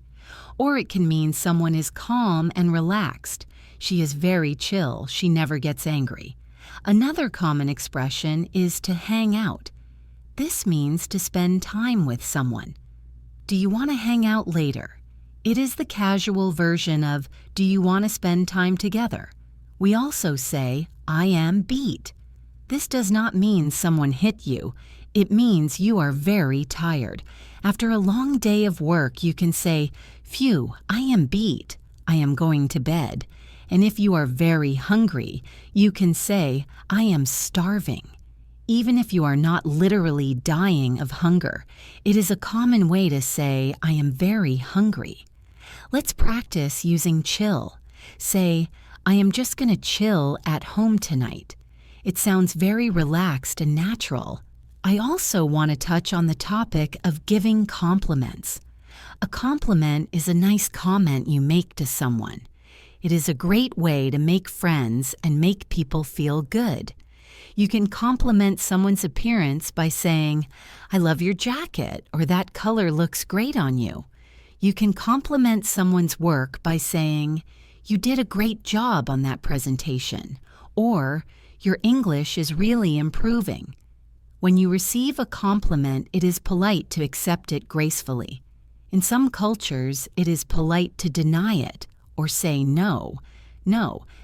Or it can mean someone is calm and relaxed. She is very chill. She never gets angry. Another common expression is to hang out. This means to spend time with someone. Do you want to hang out later? It is the casual version of, do you want to spend time together? We also say, "I am beat." This does not mean someone hit you. It means you are very tired. After a long day of work, you can say, "Phew, I am beat. I am going to bed." And if you are very hungry, you can say, "I am starving." Even if you are not literally dying of hunger, it is a common way to say, "I am very hungry." Let's practice using chill. Say, "I am just going to chill at home tonight." It sounds very relaxed and natural. I also want to touch on the topic of giving compliments. A compliment is a nice comment you make to someone. It is a great way to make friends and make people feel good. You can compliment someone's appearance by saying, "I love your jacket," or "That color looks great on you." You can compliment someone's work by saying, "You did a great job on that presentation," or "Your English is really improving." When you receive a compliment, it is polite to accept it gracefully. In some cultures, it is polite to deny it or say no.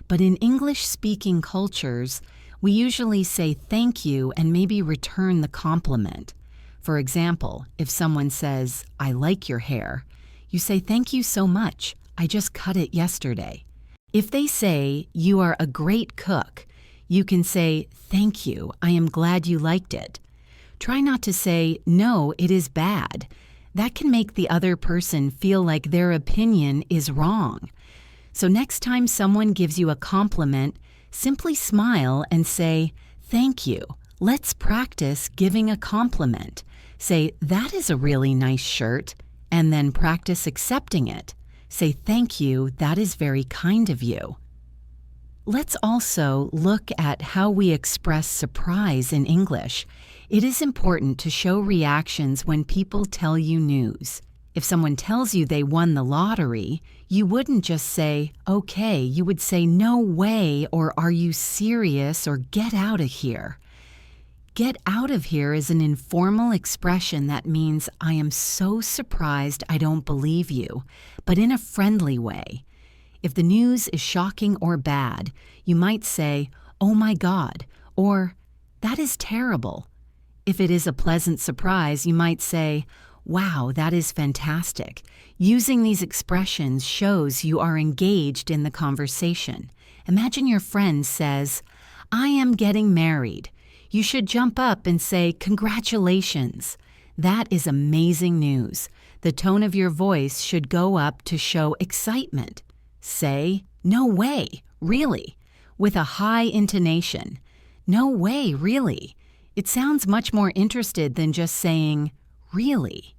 But in English-speaking cultures, we usually say thank you and maybe return the compliment. For example, if someone says, "I like your hair," you say, "Thank you so much. I just cut it yesterday." If they say, "You are a great cook," you can say, "Thank you. I am glad you liked it." Try not to say, "No, it is bad." That can make the other person feel like their opinion is wrong. So next time someone gives you a compliment, simply smile and say, "Thank you. Let's practice giving a compliment." Say, "That is a really nice shirt," and then practice accepting it. Say, "Thank you. That is very kind of you." Let's also look at how we express surprise in English. It is important to show reactions when people tell you news. If someone tells you they won the lottery, You wouldn't just say, okay, you would say, no way, or are you serious, or get out of here. Get out of here is an informal expression that means I am so surprised I don't believe you, but in a friendly way. If the news is shocking or bad, you might say, oh my God, or that is terrible. If it is a pleasant surprise, you might say, wow, that is fantastic. Using these expressions shows you are engaged in the conversation. Imagine your friend says, I am getting married. You should jump up and say, congratulations. That is amazing news. The tone of your voice should go up to show excitement. Say, no way, really, with a high intonation. No way, really. It sounds much more interested than just saying, really.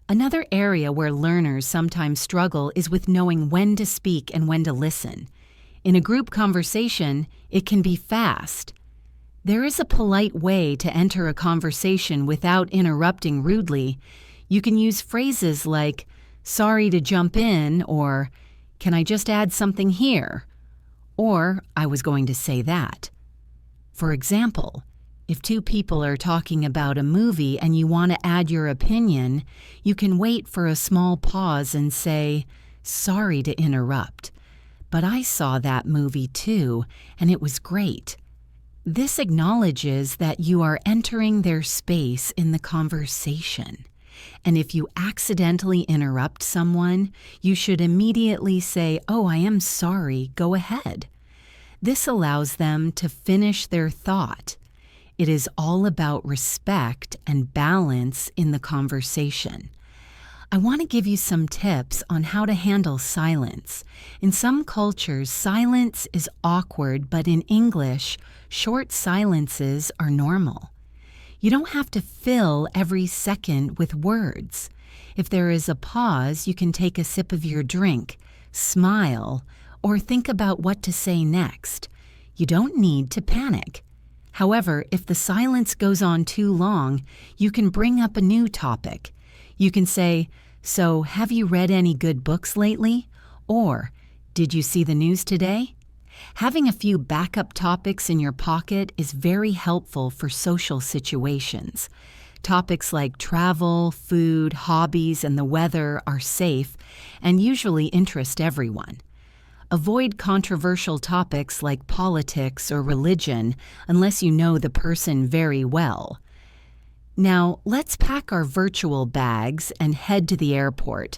Another area where learners sometimes struggle is with knowing when to speak and when to listen. In a group conversation, it can be fast. There is a polite way to enter a conversation without interrupting rudely. You can use phrases like, sorry to jump in, or can I just add something here? Or I was going to say that. For example, if two people are talking about a movie and you want to add your opinion, you can wait for a small pause and say, sorry to interrupt, but I saw that movie too, and it was great. This acknowledges that you are entering their space in the conversation. And if you accidentally interrupt someone, you should immediately say, oh, I am sorry, go ahead. This allows them to finish their thought. It is all about respect and balance in the conversation. I want to give you some tips on how to handle silence. In some cultures, silence is awkward, but in English, short silences are normal. You don't have to fill every second with words. If there is a pause, you can take a sip of your drink, smile, or think about what to say next. You don't need to panic. However, if the silence goes on too long, you can bring up a new topic. You can say, so have you read any good books lately? Or, did you see the news today? Having a few backup topics in your pocket is very helpful for social situations. Topics like travel, food, hobbies, and the weather are safe and usually interest everyone. Avoid controversial topics like politics or religion unless you know the person very well. Now, let's pack our virtual bags and head to the airport.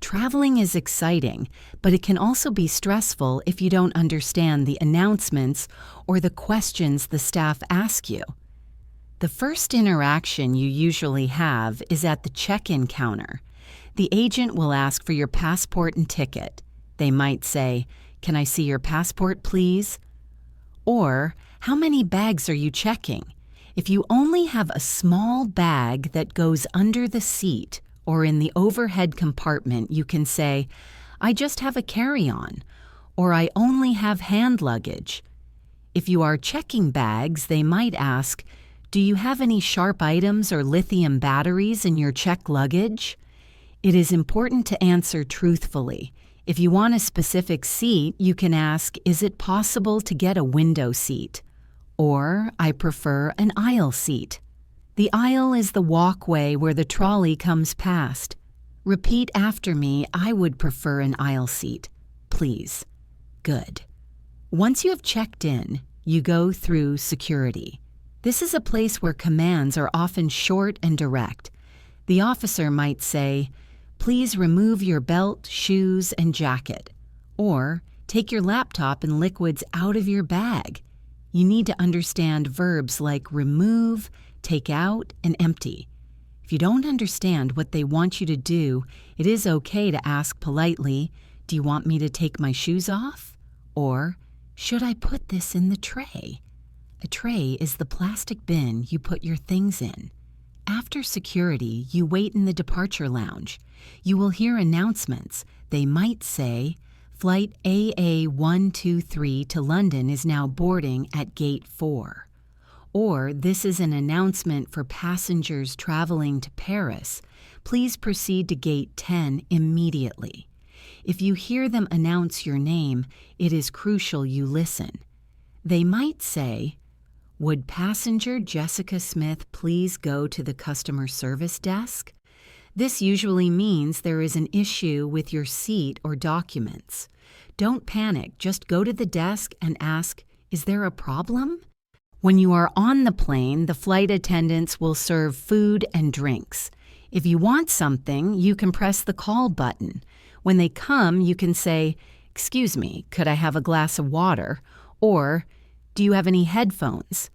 Traveling is exciting, but it can also be stressful if you don't understand the announcements or the questions the staff ask you. The first interaction you usually have is at the check-in counter. The agent will ask for your passport and ticket. They might say, "Can I see your passport, please?" Or, "How many bags are you checking?" If you only have a small bag that goes under the seat or in the overhead compartment, you can say, "I just have a carry-on," or "I only have hand luggage." If you are checking bags, they might ask, "Do you have any sharp items or lithium batteries in your checked luggage?" It is important to answer truthfully. If you want a specific seat, you can ask, "Is it possible to get a window seat?" Or, "I prefer an aisle seat." The aisle is the walkway where the trolley comes past. Repeat after me, "I would prefer an aisle seat, please." Good. Once you have checked in, you go through security. This is a place where commands are often short and direct. The officer might say, "Please remove your belt, shoes, and jacket," or "Take your laptop and liquids out of your bag." You need to understand verbs like remove, take out, and empty. If you don't understand what they want you to do, it is okay to ask politely, "Do you want me to take my shoes off?" Or, "Should I put this in the tray?" A tray is the plastic bin you put your things in. After security, you wait in the departure lounge. You will hear announcements. They might say, "Flight AA123 to London is now boarding at Gate 4." Or, "This is an announcement for passengers traveling to Paris. Please proceed to Gate 10 immediately." If you hear them announce your name, it is crucial you listen. They might say, "Would passenger Jessica Smith please go to the customer service desk?" This usually means there is an issue with your seat or documents. Don't panic, just go to the desk and ask, "Is there a problem?" When you are on the plane, the flight attendants will serve food and drinks. If you want something, you can press the call button. When they come, you can say, "Excuse me, could I have a glass of water?" Or, "Do you have any headphones?"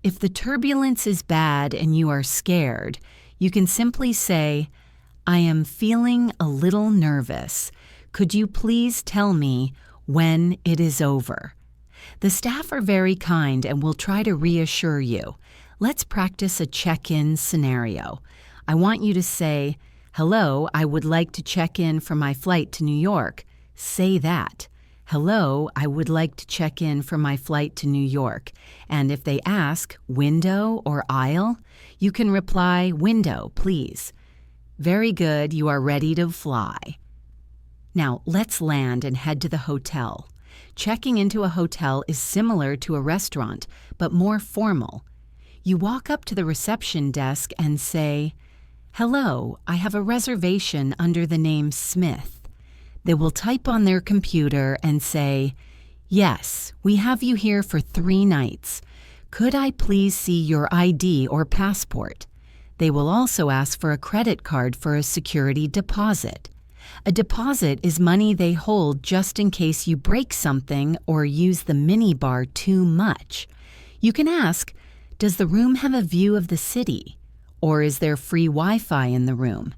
If the turbulence is bad and you are scared, you can simply say, "I am feeling a little nervous. Could you please tell me when it is over?" The staff are very kind and will try to reassure you. Let's practice a check-in scenario. I want you to say, "Hello, I would like to check in for my flight to New York." Say that. "Hello, I would like to check in for my flight to New York." And if they ask, "Window or aisle?" you can reply, "Window, please." Very good, you are ready to fly. Now, let's land and head to the hotel. Checking into a hotel is similar to a restaurant, but more formal. You walk up to the reception desk and say, "Hello, I have a reservation under the name Smith." They will type on their computer and say, "Yes, we have you here for 3 nights. Could I please see your ID or passport?" They will also ask for a credit card for a security deposit. A deposit is money they hold just in case you break something or use the minibar too much. You can ask, "Does the room have a view of the city?" Or is there free Wi-Fi in the room?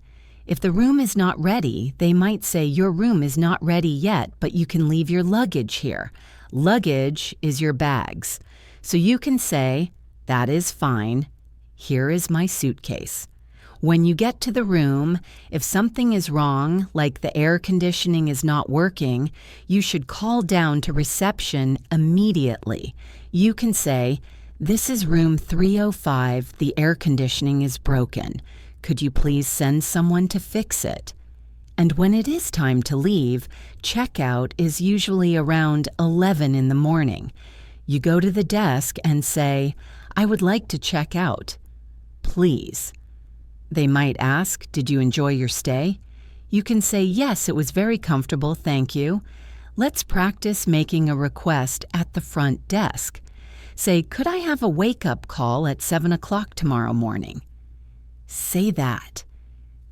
If the room is not ready, they might say, "Your room is not ready yet, but you can leave your luggage here." Luggage is your bags. So you can say, "That is fine. Here is my suitcase." When you get to the room, if something is wrong, like the air conditioning is not working, you should call down to reception immediately. You can say, "This is room 305. The air conditioning is broken. Could you please send someone to fix it?" And when it is time to leave, checkout is usually around 11 in the morning. You go to the desk and say, "I would like to check out. Please." They might ask, "Did you enjoy your stay?" You can say, "Yes, it was very comfortable, thank you." Let's practice making a request at the front desk. Say, "Could I have a wake-up call at 7 o'clock tomorrow morning?" Say that.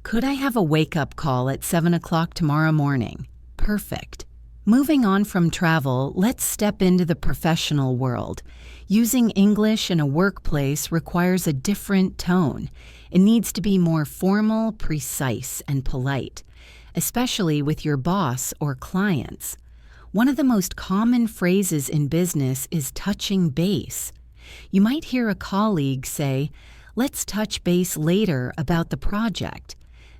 "Could I have a wake-up call at 7 o'clock tomorrow morning?" Perfect. Moving on from travel, let's step into the professional world. Using English in a workplace requires a different tone. It needs to be more formal, precise, and polite, especially with your boss or clients. One of the most common phrases in business is touching base. You might hear a colleague say, "Let's touch base later about the project."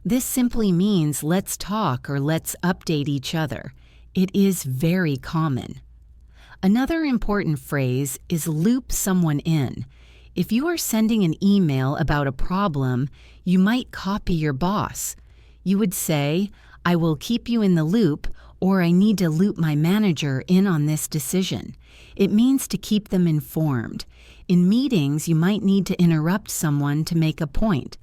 This simply means let's talk or let's update each other. It is very common. Another important phrase is loop someone in. If you are sending an email about a problem, you might copy your boss. You would say, "I will keep you in the loop," or "I need to loop my manager in on this decision." It means to keep them informed. In meetings, you might need to interrupt someone to make a point,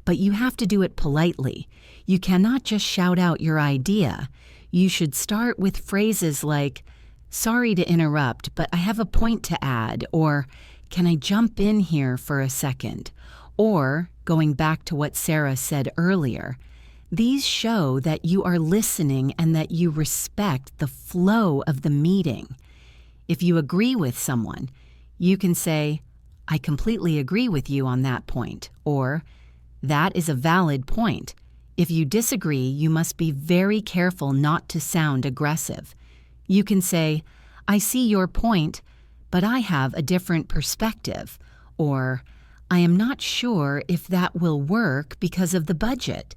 but you have to do it politely. You cannot just shout out your idea. You should start with phrases like, "Sorry to interrupt, but I have a point to add," or "Can I jump in here for a second?" Or, going back to what Sarah said earlier, these show that you are listening and that you respect the flow of the meeting. If you agree with someone, you can say, "I completely agree with you on that point," or "That is a valid point." If you disagree, you must be very careful not to sound aggressive. You can say, "I see your point, but I have a different perspective," or "I am not sure if that will work because of the budget."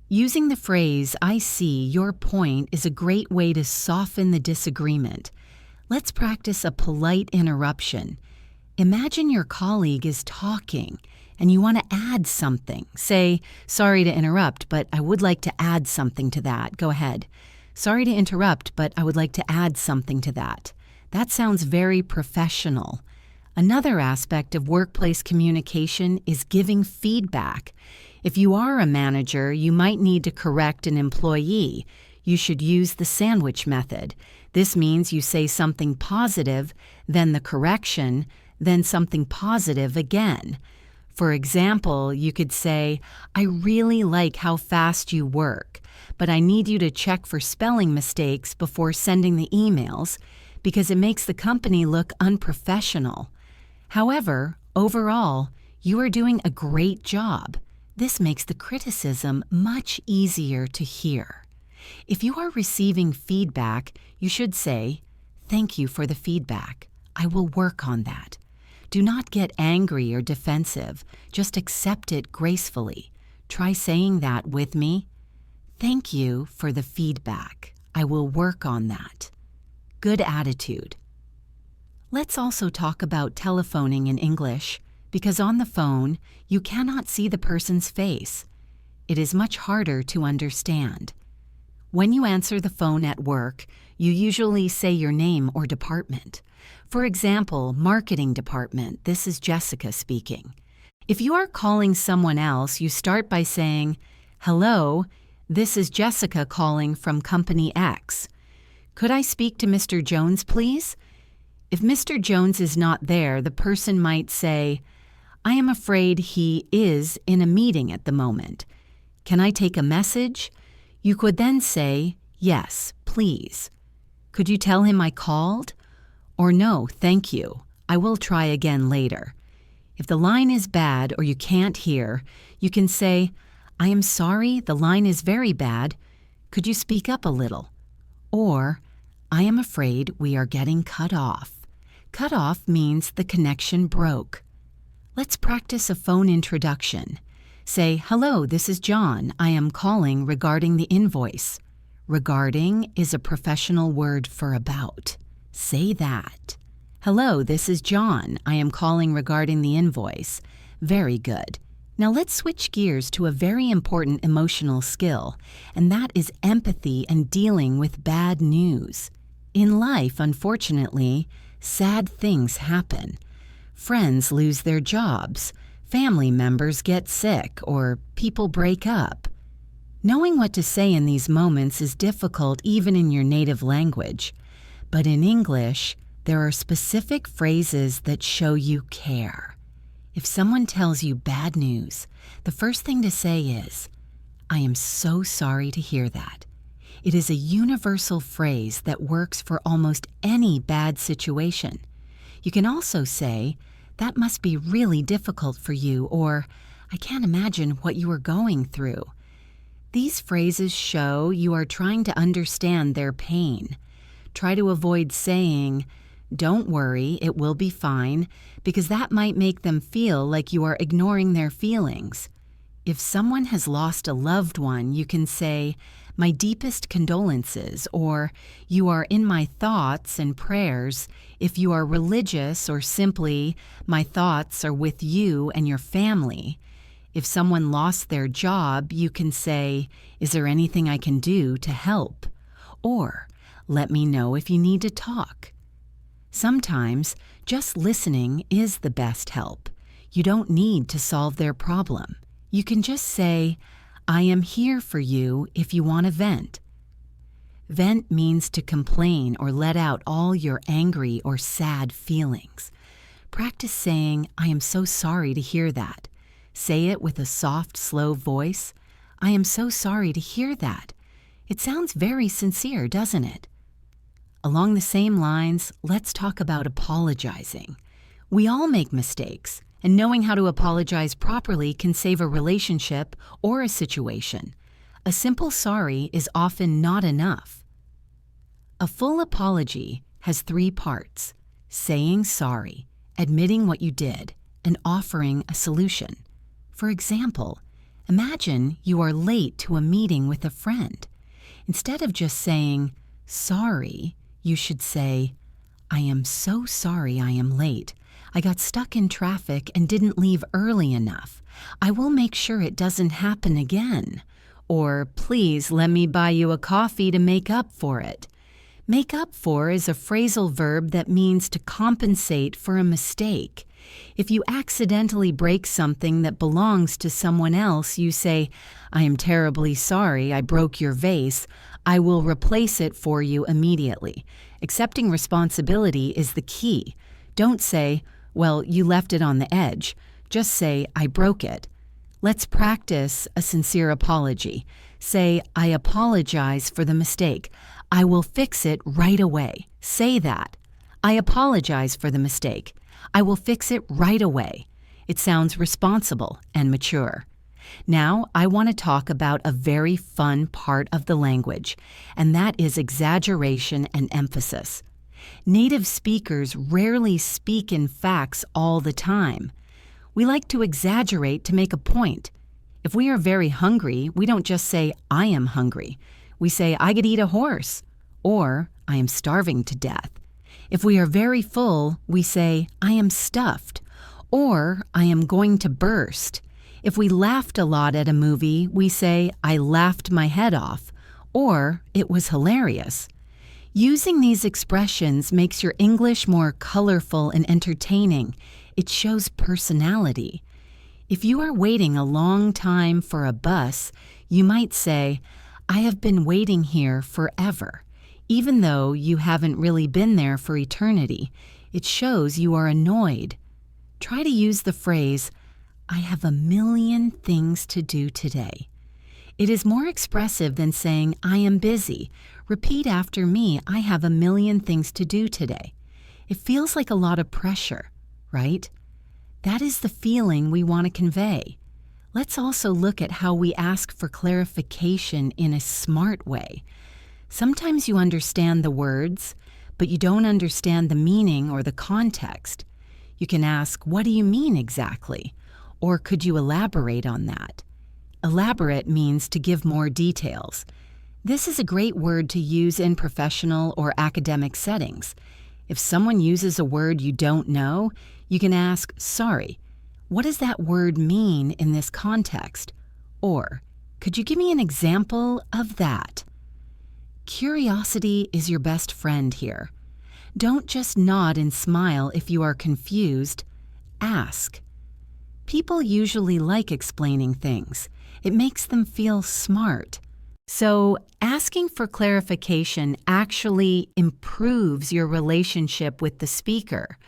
Using the phrase, "I see your point," is a great way to soften the disagreement. Let's practice a polite interruption. Imagine your colleague is talking and you want to add something. Say, "Sorry to interrupt, but I would like to add something to that. Go ahead." Sorry to interrupt, but I would like to add something to that. That sounds very professional. Another aspect of workplace communication is giving feedback. If you are a manager, you might need to correct an employee. You should use the sandwich method. This means you say something positive, then the correction, then something positive again. For example, you could say, "I really like how fast you work, but I need you to check for spelling mistakes before sending the emails because it makes the company look unprofessional. However, overall, you are doing a great job." This makes the criticism much easier to hear. If you are receiving feedback, you should say, "Thank you for the feedback. I will work on that." Do not get angry or defensive. Just accept it gracefully. Try saying that with me. "Thank you for the feedback. I will work on that." Good attitude. Let's also talk about telephoning in English, because on the phone, you cannot see the person's face. It is much harder to understand. When you answer the phone at work, you usually say your name or department. For example, marketing department, this is Jessica speaking. If you are calling someone else, you start by saying, "Hello, this is Jessica calling from Company X. Could I speak to Mr. Jones, please?" If Mr. Jones is not there, the person might say, "I am afraid he is in a meeting at the moment. Can I take a message?" You could then say, "Yes, please." "Could you tell him I called?" Or "No, thank you. I will try again later." If the line is bad or you can't hear, you can say, "I am sorry, the line is very bad. Could you speak up a little?" Or, "I am afraid we are getting cut off." Cut off means the connection broke. Let's practice a phone introduction. Say, "Hello, this is John. I am calling regarding the invoice." Regarding is a professional word for about. Say that. "Hello, this is John. I am calling regarding the invoice." Very good. Now let's switch gears to a very important emotional skill, and that is empathy and dealing with bad news. In life, unfortunately, sad things happen. Friends lose their jobs, family members get sick, or people break up. Knowing what to say in these moments is difficult even in your native language. But in English, there are specific phrases that show you care. If someone tells you bad news, the first thing to say is, "I am so sorry to hear that." It is a universal phrase that works for almost any bad situation. You can also say, "That must be really difficult for you," or "I can't imagine what you are going through." These phrases show you are trying to understand their pain. Try to avoid saying, "Don't worry, it will be fine," because that might make them feel like you are ignoring their feelings. If someone has lost a loved one, you can say, "My deepest condolences," or "You are in my thoughts and prayers." If you are religious, or simply, "My thoughts are with you and your family." If someone lost their job, you can say, "Is there anything I can do to help?" Or, "Let me know if you need to talk." Sometimes, just listening is the best help. You don't need to solve their problem. You can just say, "I am here for you if you want to vent." Vent means to complain or let out all your angry or sad feelings. Practice saying, "I am so sorry to hear that." Say it with a soft, slow voice. "I am so sorry to hear that." It sounds very sincere, doesn't it? Along the same lines, let's talk about apologizing. We all make mistakes, and knowing how to apologize properly can save a relationship or a situation. A simple sorry is often not enough. A full apology has 3 parts: saying sorry, admitting what you did, and offering a solution. For example, imagine you are late to a meeting with a friend. Instead of just saying, "Sorry," you should say, "I am so sorry I am late. I got stuck in traffic and didn't leave early enough. I will make sure it doesn't happen again." Or, please let me buy you a coffee to make up for it. Make up for is a phrasal verb that means to compensate for a mistake. If you accidentally break something that belongs to someone else, you say, I am terribly sorry I broke your vase. I will replace it for you immediately. Accepting responsibility is the key. Don't say, well, you left it on the edge. Just say, I broke it. Let's practice a sincere apology. Say, I apologize for the mistake. I will fix it right away. Say that. I apologize for the mistake. I will fix it right away. It sounds responsible and mature. Now, I want to talk about a very fun part of the language, and that is exaggeration and emphasis. Native speakers rarely speak in facts all the time. We like to exaggerate to make a point. If we are very hungry, we don't just say, I am hungry. We say, I could eat a horse, or I am starving to death. If we are very full, we say, I am stuffed, or I am going to burst. If we laughed a lot at a movie, we say, I laughed my head off, or it was hilarious. Using these expressions makes your English more colorful and entertaining. It shows personality. If you are waiting a long time for a bus, you might say, I have been waiting here forever. Even though you haven't really been there for eternity, it shows you are annoyed. Try to use the phrase, I have a million things to do today. It is more expressive than saying, I am busy. Repeat after me, I have a million things to do today. It feels like a lot of pressure, right? That is the feeling we want to convey. Let's also look at how we ask for clarification in a smart way. Sometimes you understand the words, but you don't understand the meaning or the context. You can ask, what do you mean exactly? Or could you elaborate on that? Elaborate means to give more details. This is a great word to use in professional or academic settings. If someone uses a word you don't know, you can ask, sorry, what does that word mean in this context? Or, could you give me an example of that? Curiosity is your best friend here. Don't just nod and smile if you are confused. Ask. People usually like explaining things. It makes them feel smart. So, asking for clarification actually improves your relationship with the speaker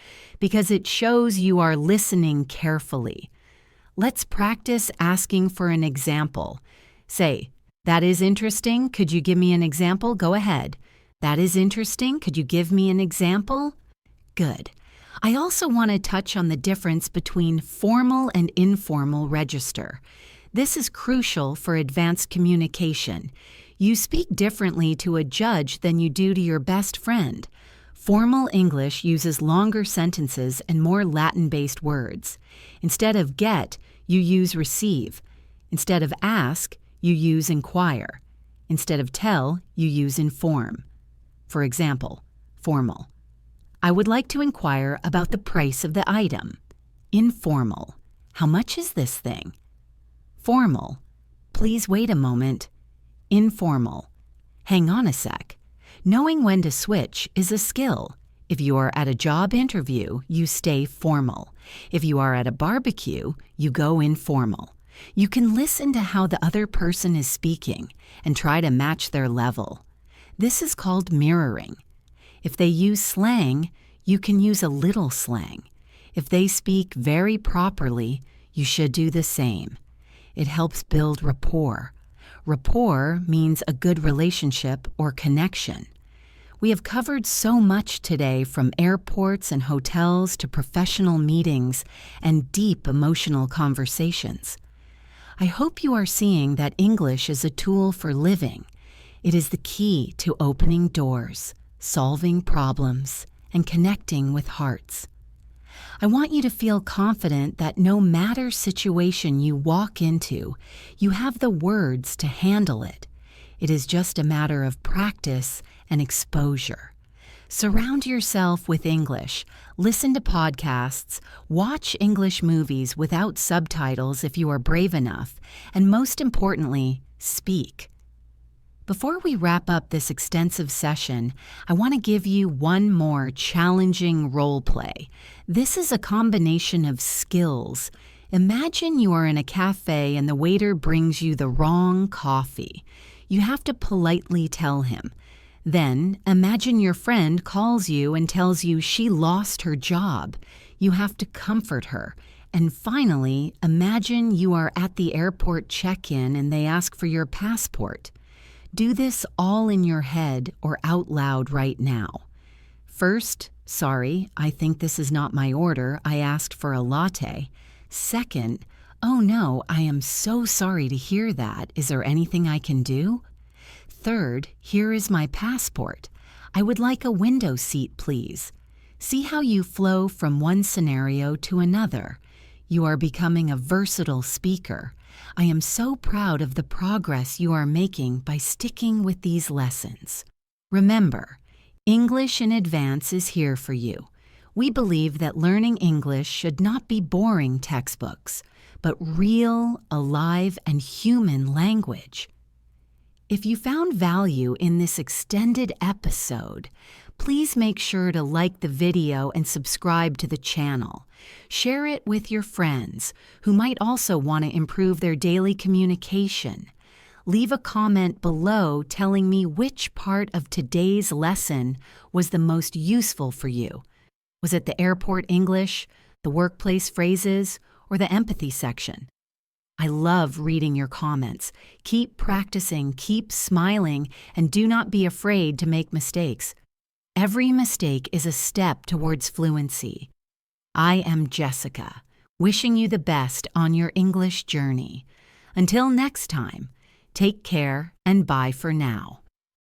because it shows you are listening carefully. Let's practice asking for an example. Say, that is interesting. Could you give me an example? Go ahead. That is interesting. Could you give me an example? Good. I also want to touch on the difference between formal and informal register. This is crucial for advanced communication. You speak differently to a judge than you do to your best friend. Formal English uses longer sentences and more Latin-based words. Instead of get, you use receive. Instead of ask, you use inquire. Instead of tell, you use inform. For example, formal. I would like to inquire about the price of the item. Informal. How much is this thing? Formal. Please wait a moment. Informal. Hang on a sec. Knowing when to switch is a skill. If you are at a job interview, you stay formal. If you are at a barbecue, you go informal. You can listen to how the other person is speaking and try to match their level. This is called mirroring. If they use slang, you can use a little slang. If they speak very properly, you should do the same. It helps build rapport. Rapport means a good relationship or connection. We have covered so much today, from airports and hotels to professional meetings and deep emotional conversations. I hope you are seeing that English is a tool for living. It is the key to opening doors, solving problems, and connecting with hearts. I want you to feel confident that no matter situation you walk into, you have the words to handle it. It is just a matter of practice and exposure. Surround yourself with English. Listen to podcasts. Watch English movies without subtitles if you are brave enough. And most importantly, speak. Before we wrap up this extensive session, I want to give you one more challenging role play. This is a combination of skills. Imagine you are in a cafe and the waiter brings you the wrong coffee. You have to politely tell him. Then, imagine your friend calls you and tells you she lost her job. You have to comfort her. And finally, imagine you are at the airport check-in and they ask for your passport. Do this all in your head or out loud right now. First, sorry, I think this is not my order. I asked for a latte. Second, oh no, I am so sorry to hear that. Is there anything I can do? Third, here is my passport. I would like a window seat, please. See how you flow from one scenario to another. You are becoming a versatile speaker. I am so proud of the progress you are making by sticking with these lessons. Remember, English in Advance is here for you. We believe that learning English should not be boring textbooks, but real, alive, and human language. If you found value in this extended episode, please make sure to like the video and subscribe to the channel. Share it with your friends who might also want to improve their daily communication. Leave a comment below telling me which part of today's lesson was the most useful for you. Was it the airport English, the workplace phrases, or the empathy section? I love reading your comments. Keep practicing, keep smiling, and do not be afraid to make mistakes. Every mistake is a step towards fluency. I am Jessica, wishing you the best on your English journey. Until next time, take care and bye for now.